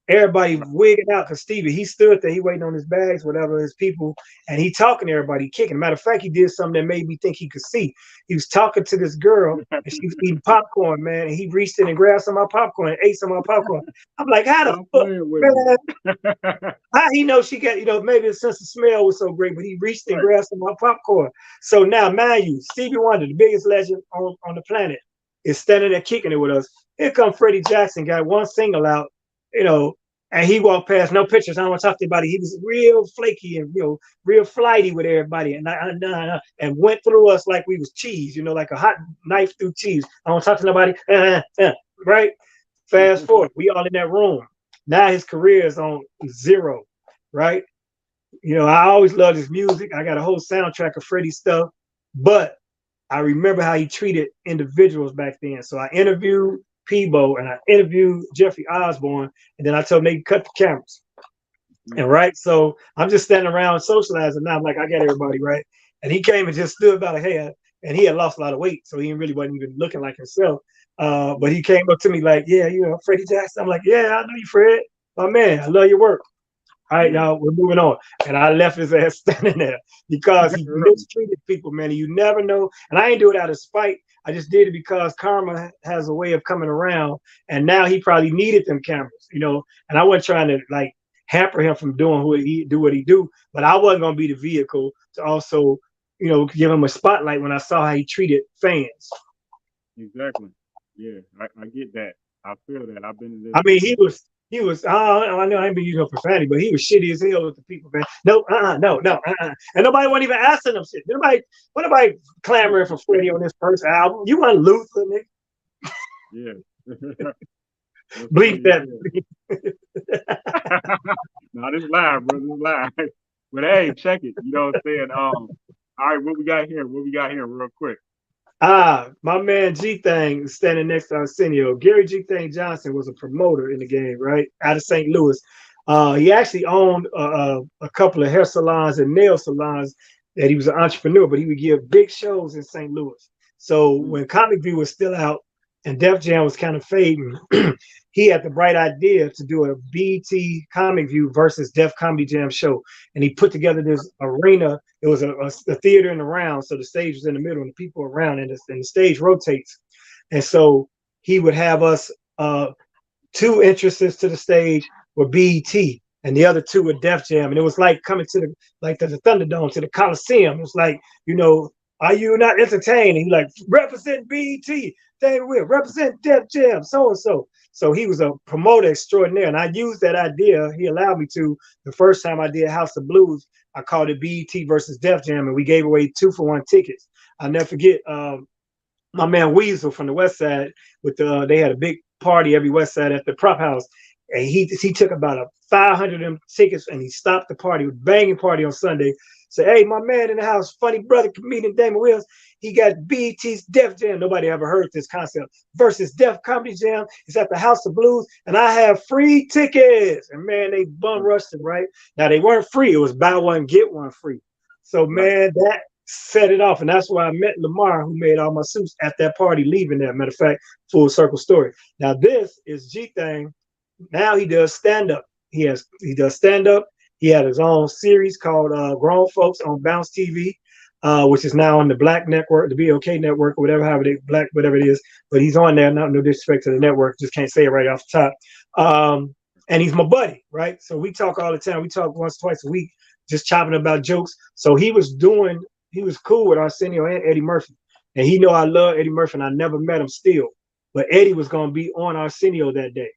L: Everybody wigging out because Stevie, he stood there, he waiting on his bags, whatever, his people, and he talking to everybody, kicking. Matter of fact, he did something that made me think he could see. He was talking to this girl, and she was eating popcorn, man, and he reached in and grabbed some of my popcorn and ate some of my popcorn. I'm like, how the fuck, man? How he know she got, maybe the sense of smell was so great, but he reached and grabbed some of my popcorn. So now, mind you, Stevie Wonder, the biggest legend on the planet, is standing there kicking it with us. Here come Freddie Jackson, got one single out, and he walked past, no pictures. I don't want to talk to anybody. He was real flaky and real flighty with everybody, and went through us like we was cheese, like a hot knife through cheese. I don't want to talk to nobody. Right? Fast forward, we all in that room. Now his career is on zero, right? I always loved his music. I got a whole soundtrack of Freddie's stuff, but I remember how he treated individuals back then. So I interviewed Peebo and I interviewed Jeffrey Osborne, and then I told him they cut the cameras. And right, so I'm just standing around socializing now. I'm like, I got everybody, right? And he came and just stood by the head, and he had lost a lot of weight, so he really wasn't even looking like himself. But he came up to me like, yeah, Freddie Jackson. I'm like, yeah, I know you, Fred. My man, I love your work. All right, y'all, we're moving on. And I left his ass standing there because he mistreated people, man. And you never know. And I ain't do it out of spite. I just did it because karma has a way of coming around. And now he probably needed them cameras, And I wasn't trying to like hamper him from doing what he do. But I wasn't gonna be the vehicle to also, give him a spotlight when I saw how he treated fans.
K: Exactly. Yeah, I get that. I feel that. I've been in this.
L: I mean, he was, I know I ain't been using profanity, but he was shitty as hell with the people, man. No. And nobody wasn't even asking them shit. Nobody clamoring for Freddie on this first album. You want Luther, nigga?
K: Yeah.
L: Bleep that.
K: No, this is live, bro. This is live. But hey, check it. You know what I'm saying? All right, what we got here real quick.
L: My man G Thang standing next to Arsenio. Gary G Thang Johnson was a promoter in the game, right? Out of St. Louis. He actually owned a couple of hair salons and nail salons that he was an entrepreneur, but he would give big shows in St. Louis. So when Comic View was still out and Def Jam was kind of fading, he had the bright idea to do a BET Comic View versus Def Comedy Jam show. And he put together this arena. It was a theater in the round, so the stage was in the middle and the people around, and the stage rotates. And so he would have us, two entrances to the stage were BET, and the other two were Def Jam. And it was like coming to the Thunderdome, to the Coliseum. It was like, are you not entertained? And he like, represent BET, Damon Will, represent Def Jam, so-and-so. So he was a promoter extraordinaire, and I used that idea. He allowed me to. The first time I did House of Blues, I called it BET versus Def Jam, and we gave away 2-for-1 tickets. I'll never forget my man Weasel from the West Side. They had a big party every West Side at the Prop House, and he took about 500 of them tickets, and he stopped the party, with banging party on Sunday. Say, hey, my man in the house, funny brother, comedian Damon Williams, he got BET's Def Jam. Nobody ever heard this concept. Versus Def Comedy Jam. It's at the House of Blues, and I have free tickets. And man, they bum rushed it, right? Now they weren't free. It was buy one, get one free. So man, that set it off. And that's why I met Lamar, who made all my suits at that party leaving there. Matter of fact, full circle story. Now this is G Thing. Now he does stand-up. He does stand-up. He had his own series called Grown Folks on Bounce TV, which is now on the Black Network, the BOK Network, or whatever, Black, whatever it is. But he's on there. Not no disrespect to the network, just can't say it right off the top. And he's my buddy, right? So we talk all the time. We talk once, twice a week, just chopping about jokes. So he was cool with Arsenio and Eddie Murphy. And he know I love Eddie Murphy, and I never met him still. But Eddie was going to be on Arsenio that day.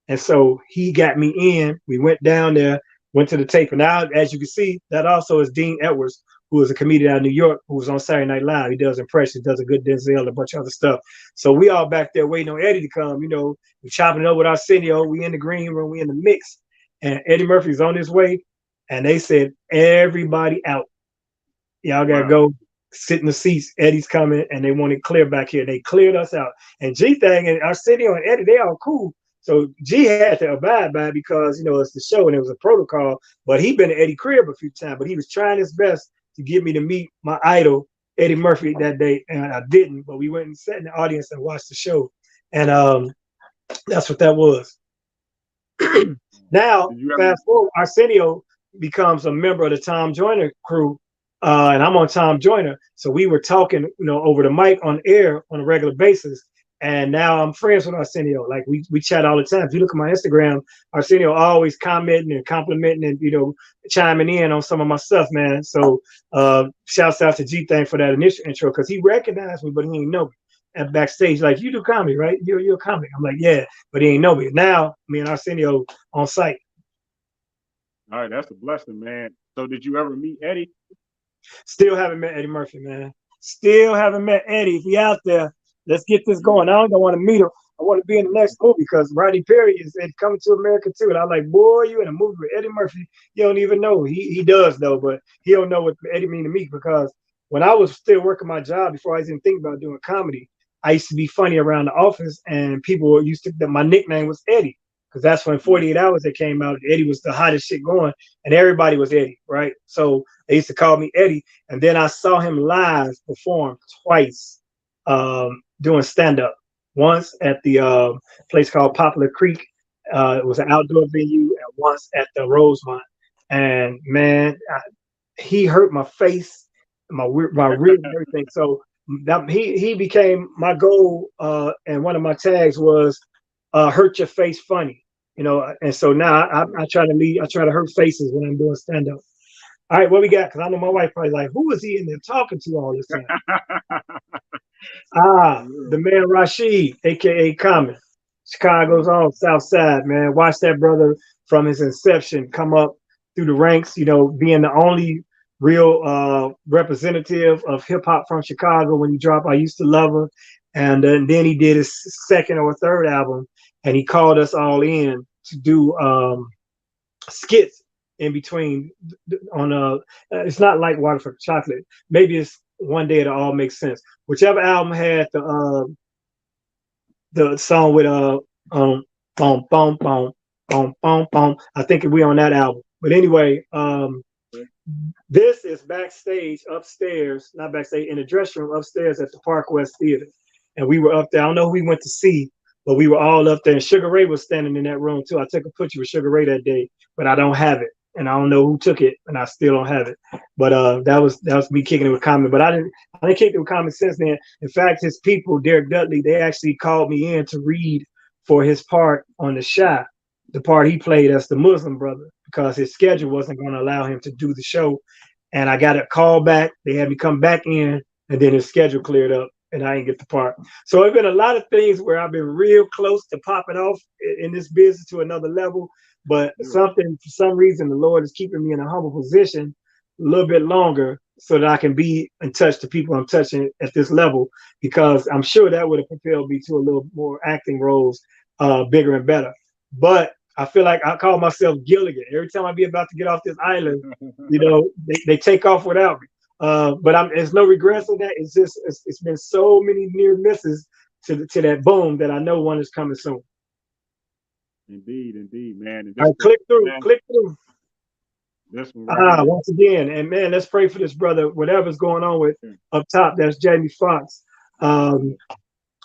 L: And so he got me in. We went down there, went to the tape. And now, as you can see, that also is Dean Edwards, who is a comedian out of New York, who was on Saturday Night Live. He does impressions, does a good Denzel, a bunch of other stuff. So we all back there waiting on Eddie to come. You know, we chopping it up with Arsenio. We in the green room, we in the mix. And Eddie Murphy's on his way. And they said, everybody out. Y'all got to go sit in the seats. Eddie's coming, and they want it clear back here. They cleared us out. And G Thing and Arsenio and Eddie, they all cool. So G had to abide by it because, you know, it's the show and it was a protocol. But he'd been to Eddie crib a few times, but he was trying his best to get me to meet my idol, Eddie Murphy, that day. And I didn't, but we went and sat in the audience and watched the show. And that's what that was. Now, fast forward, Arsenio becomes a member of the Tom Joyner crew. And I'm on Tom Joyner. So we were talking, you know, over the mic on air on a regular basis. And now I'm friends with Arsenio. Like we chat all the time. If you look at my Instagram, Arsenio always commenting and complimenting and, you know, chiming in on some of my stuff, man. So shouts out to G Thing for that initial intro, because he recognized me, but he ain't know me. At backstage, like, you do comedy, right? You're a comic. I'm like, yeah, but he ain't know me. Now me and Arsenio on site.
K: All right, that's a blessing, man. So did you ever meet Eddie?
L: Still haven't met Eddie Murphy, man. Still haven't met Eddie. If he out there, let's get this going. I don't want to meet him. I want to be in the next movie because Rodney Perry is coming to America too. And I'm like, boy, you in a movie with Eddie Murphy. You don't even know. He does know, but he don't know what Eddie mean to me, because when I was still working my job before I even think about doing comedy, I used to be funny around the office, and people used to, my nickname was Eddie, because that's when 48 Hours that came out. Eddie was the hottest shit going, and everybody was Eddie, right? So they used to call me Eddie. And then I saw him live perform twice, doing stand-up. Once at the place called Poplar Creek. It was an outdoor venue, and once at the Rosemont. And man, he hurt my face, my rib and everything. So that he became my goal, and one of my tags was hurt your face funny, you know. And so now I try to hurt faces when I'm doing stand up. All right, what we got? Because I know my wife probably like, who is he in there talking to all this time? The man Rashid, aka Common, Chicago's own South Side, man. Watch that brother from his inception come up through the ranks, you know, being the only real representative of hip hop from Chicago when he dropped I Used to Love Her. And then he did his second or third album, and he called us all in to do skits in between on it's not like Water for Chocolate. Maybe it's One Day It'll All Make Sense. Whichever album had the song with bom bom bom bom bom bom. I think we on that album. But anyway, this is backstage upstairs, not backstage, in the dressing room upstairs at the Park West Theater. And we were up there. I don't know who we went to see, but we were all up there. And Sugar Ray was standing in that room too. I took a picture with Sugar Ray that day, but I don't have it. And I don't know who took it, and I still don't have it. But that was me kicking it with Common. But I didn't kick it with Common since then. In fact, his people, Derek Dudley, they actually called me in to read for his part on The Shy, the part he played as the Muslim brother, because his schedule wasn't going to allow him to do the show. And I got a call back. They had me come back in, and then his schedule cleared up, and I didn't get the part. So it's been a lot of things where I've been real close to popping off in this business to another level. But for some reason, the Lord is keeping me in a humble position a little bit longer so that I can be in touch to people I'm touching at this level, because I'm sure that would have propelled me to a little more acting roles, bigger and better. But I feel like I call myself Gilligan. Every time I be about to get off this island, you know, they take off without me. But there's no regrets in that. It's just it's been so many near misses to that boom that I know one is coming soon.
K: Indeed, man.
L: All right, click through.
K: This one right here.
L: Once again, and man, let's pray for this brother. Whatever's going on with up top, that's Jamie Foxx.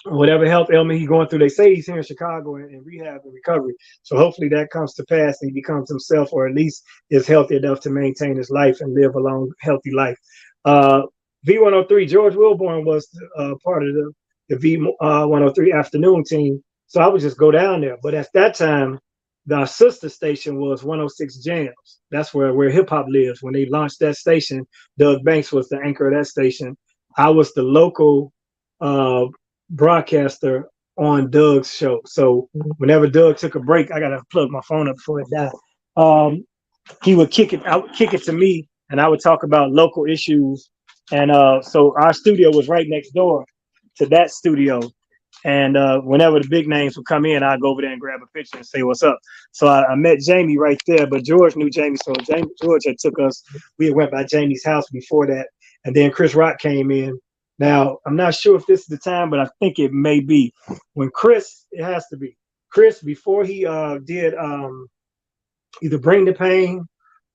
L: Whatever health ailment he's going through, they say he's here in Chicago in rehab and recovery. So hopefully that comes to pass and he becomes himself, or at least is healthy enough to maintain his life and live a long, healthy life. V103, George Wilborn was part of the V103 afternoon team. So I would just go down there. But at that time, the sister station was 106 Jams. That's where hip hop lives. When they launched that station, Doug Banks was the anchor of that station. I was the local broadcaster on Doug's show. So whenever Doug took a break, I gotta plug my phone up before it died. He would kick it to me, and I would talk about local issues. And so our studio was right next door to that studio. And whenever the big names would come in, I'd go over there and grab a picture and say what's up. So I met Jamie right there, but George knew Jamie. So George had took us. We had went by Jamie's house before that, and then Chris Rock came in. Now, I'm not sure if this is the time, but I think it may be. When Chris, it has to be. Chris, before he did either Bring the Pain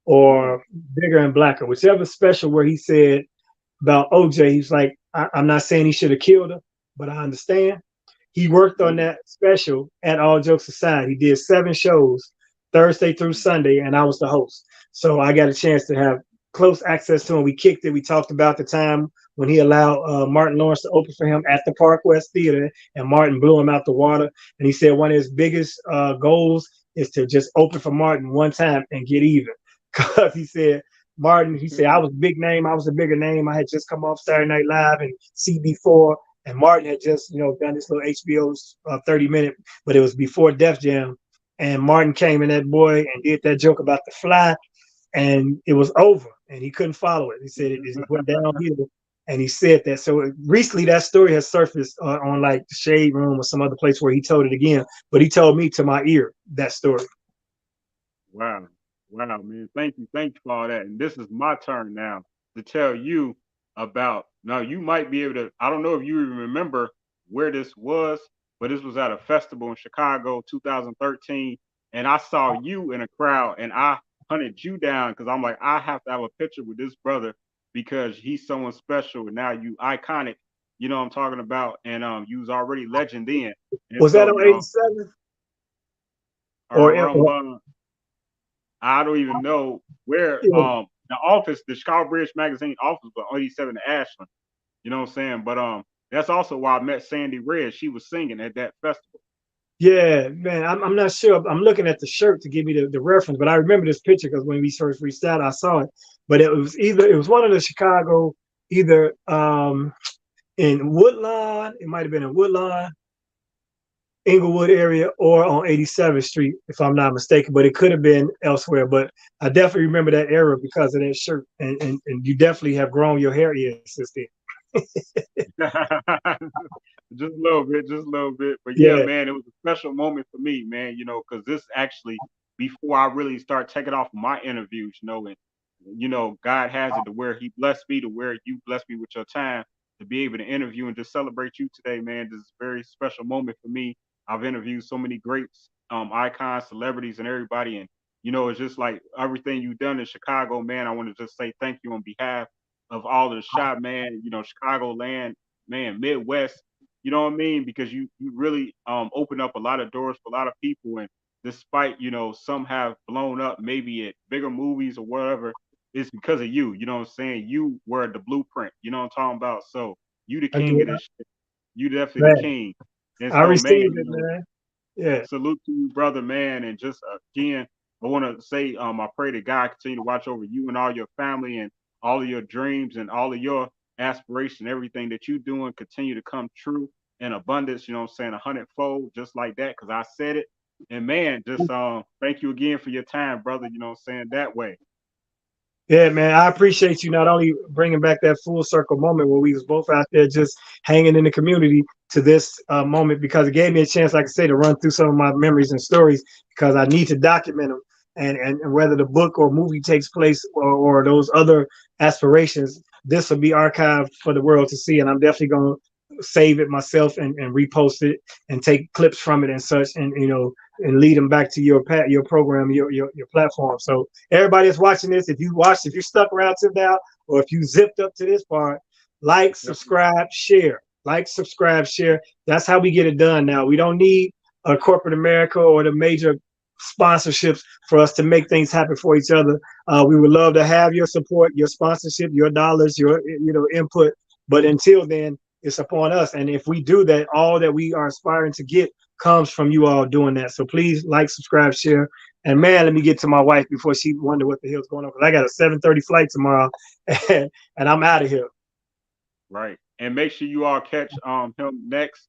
L: or Bigger and Blacker, whichever special where he said about OJ, he's like, I'm not saying he should have killed her, but I understand. He worked on that special at All Jokes Aside. He did 7 shows, Thursday through Sunday, and I was the host. So I got a chance to have close access to him. We kicked it. We talked about the time when he allowed Martin Lawrence to open for him at the Park West Theater, and Martin blew him out the water. And he said one of his biggest goals is to just open for Martin one time and get even. Because he said, I was a big name. I was a bigger name. I had just come off Saturday Night Live and CB4, and Martin had just, done this little HBO's 30-minute, but it was before Def Jam. And Martin came in, that boy, and did that joke about the fly, and it was over, and he couldn't follow it. He said it went downhill. And he said that. So recently that story has surfaced on like the Shade Room or some other place where he told it again. But he told me to my ear that story.
K: Wow, man. Thank you for all that. And this is my turn now to tell you about. Now you might be able to. I don't know if you even remember where this was, but this was at a festival in Chicago, 2013, and I saw you in a crowd, and I hunted you down because I'm like, I have to have a picture with this brother, because he's someone special, and now you iconic, you know what I'm talking about, and you was already legend then. And
L: was that on 87?
K: I don't even know where the office, the Chicago Bridge Magazine office was on 87 in Ashland. You know what I'm saying? But that's also why I met Sandy Red. She was singing at that festival.
L: Yeah, man, I'm not sure. I'm looking at the shirt to give me the reference, but I remember this picture because when we first reached out, I saw it. But it was one of the Chicago, either in Woodlawn, it might have been in Woodlawn, Inglewood area, or on 87th Street, if I'm not mistaken. But it could have been elsewhere. But I definitely remember that era because of that shirt. And you definitely have grown your hair since then.
K: Just a little bit. But yeah, man, it was a special moment for me, man, because this actually, before I really start taking off my interviews, and God has it to where he blessed me, to where you blessed me with your time to be able to interview and just celebrate you today, man. This is a very special moment for me. I've interviewed so many greats, icons, celebrities, and everybody. And, it's just like everything you've done in Chicago, man. I want to just say thank you on behalf of all of the shop, man, Chicagoland, man, Midwest, you know what I mean? Because you really open up a lot of doors for a lot of people. And despite, some have blown up maybe at bigger movies or whatever, it's because of you. You know what I'm saying? You were the blueprint. You know what I'm talking about? So you the king of this shit. You definitely the king. And so,
L: I received it, man. Yeah.
K: Salute to you, brother, man. And just again, I want to say, I pray that God continue to watch over you and all your family and all of your dreams and all of your aspiration, everything that you're doing, continue to come true in abundance, 100-fold, just like that, because I said it. And man, just thank you again for your time, brother, that way.
L: Yeah, man, I appreciate you not only bringing back that full circle moment where we was both out there just hanging in the community to this moment, because it gave me a chance, like I say, to run through some of my memories and stories, because I need to document them. And whether the book or movie takes place or those other aspirations, this will be archived for the world to see. And I'm definitely going to save it myself and repost it and take clips from it and such, and and lead them back to your program, your platform. So everybody that's watching this, if you stuck around to now, or if you zipped up to this part, like, subscribe, share. Like, subscribe, share. That's how we get it done now. We don't need a corporate America or the major sponsorships for us to make things happen for each other. We would love to have your support, your sponsorship, your dollars, your input. But until then, it's upon us. And if we do that, all that we are aspiring to get comes from you all doing that. So please like, subscribe, share. And man, let me get to my wife before she wonder what the hell's going on, because I got a 7:30 flight tomorrow, and I'm out of here.
K: Right. And make sure you all catch him next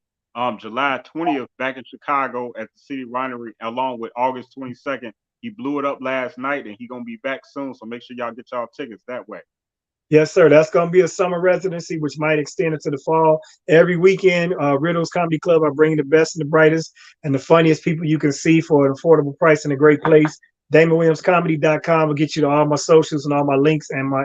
K: July 20th back in Chicago at the City Winery, along with August 22nd. He blew it up last night, and he's gonna be back soon. So make sure y'all get y'all tickets that way.
L: Yes, sir. That's going to be a summer residency, which might extend into the fall. Every weekend, Riddles Comedy Club, I bring the best and the brightest and the funniest people you can see for an affordable price in a great place. DamonWilliamsComedy.com will get you to all my socials and all my links and my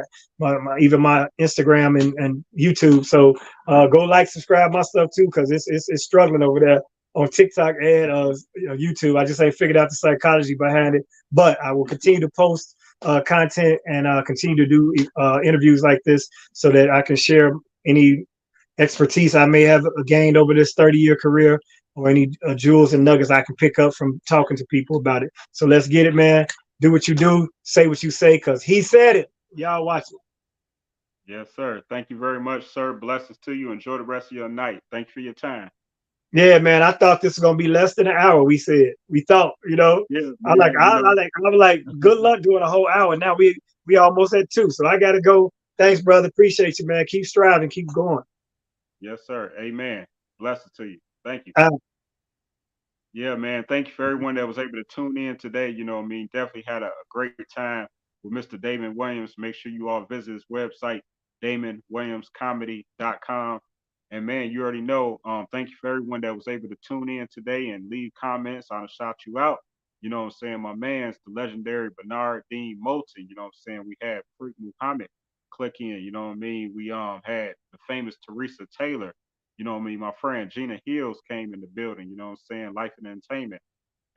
L: even my Instagram and YouTube. So go like, subscribe my stuff too, because it's struggling over there on TikTok and YouTube. I just ain't figured out the psychology behind it, but I will continue to post content and continue to do interviews like this so that I can share any expertise I may have gained over this 30-year career, or any jewels and nuggets I can pick up from talking to people about it. So let's get it, man. Do what you do, say what you say, because he said it. Y'all watch it.
K: Yes, sir. Thank you very much, sir. Blessings to you. Enjoy the rest of your night. Thank you for your time.
L: Yeah, man. I thought this was gonna be less than an hour. We thought,
K: Yeah,
L: I was like, good luck doing a whole hour. Now we almost at 2. So I gotta go. Thanks, brother. Appreciate you, man. Keep striving, keep going.
K: Yes, sir. Amen. Blessings to you. Thank you. Yeah, man. Thank you for everyone that was able to tune in today. Definitely had a great time with Mr. Damon Williams. Make sure you all visit his website, DamonWilliamsComedy.com. And man, you already know. Thank you for everyone that was able to tune in today and leave comments. I'll shout you out. You know what I'm saying? My man's the legendary Bernard Dean Moulton. You know what I'm saying? We had Freak Muhammad click in. You know what I mean? We had the famous Teresa Taylor. You know what I mean? My friend Gina Hills came in the building. You know what I'm saying? Life and Entertainment.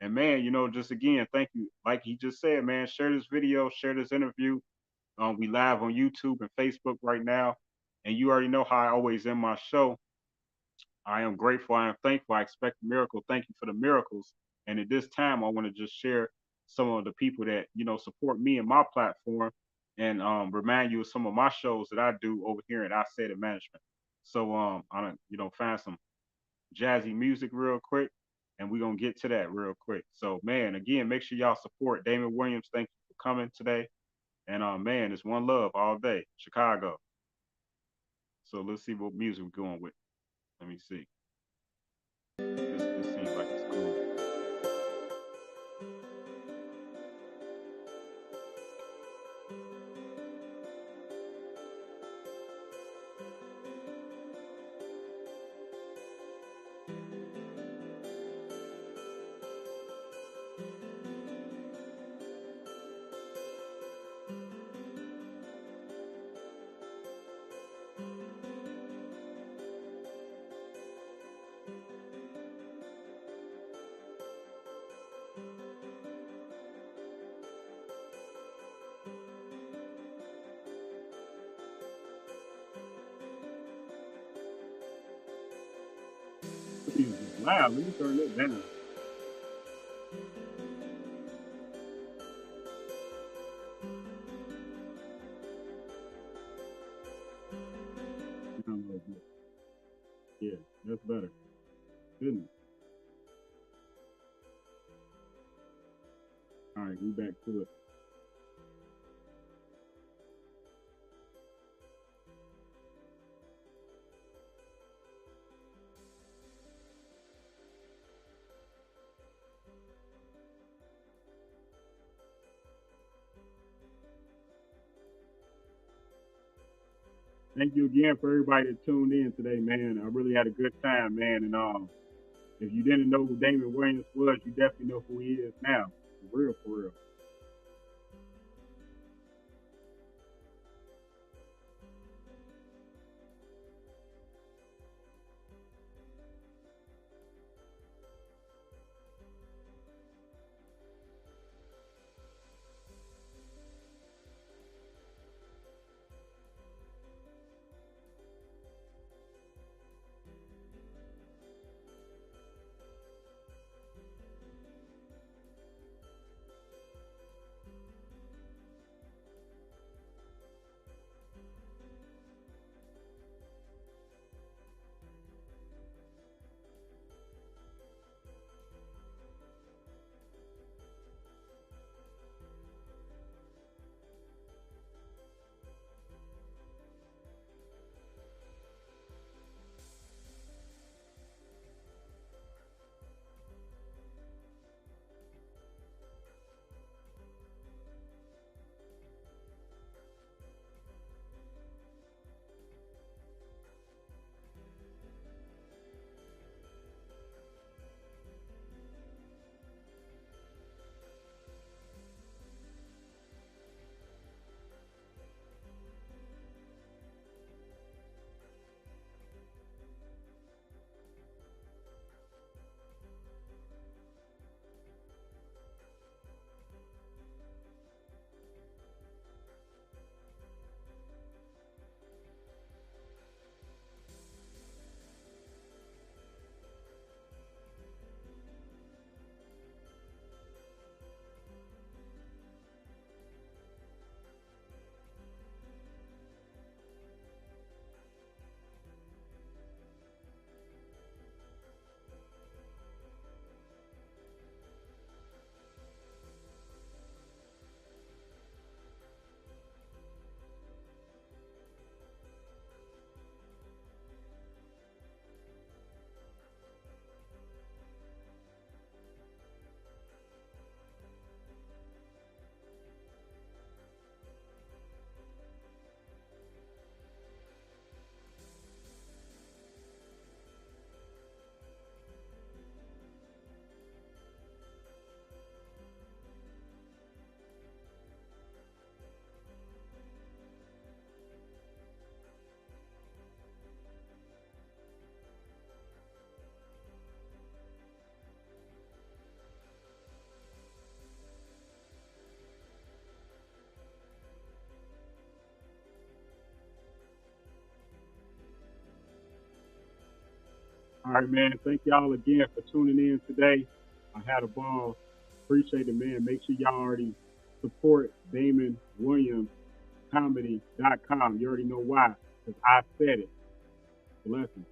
K: And man, just again, thank you. Like he just said, man, share this video, share this interview. We live on YouTube and Facebook right now. And you already know how I always end my show. I am grateful. I am thankful. I expect a miracle. Thank you for the miracles. And at this time, I want to just share some of the people that, support me and my platform, and remind you of some of my shows that I do over here at Isaidit Management. So I'm gonna, find some jazzy music real quick, and we're gonna get to that real quick. So man, again, make sure y'all support Damon Williams. Thank you for coming today. And man, it's one love all day, Chicago. So let's see what music we're going with. Let me see. This seems like it's cool. Wow, let me turn it down. Yeah, that's better. Isn't it? All right, we back to it. Thank you again for everybody that tuned in today, man. I really had a good time, man. And if you didn't know who Damon Williams was, you definitely know who he is now. For real, for real. All right, man. Thank y'all again for tuning in today. I had a ball. Appreciate it, man. Make sure y'all already support DamonWilliamsComedy.com. You already know why, because I said it. Blessings.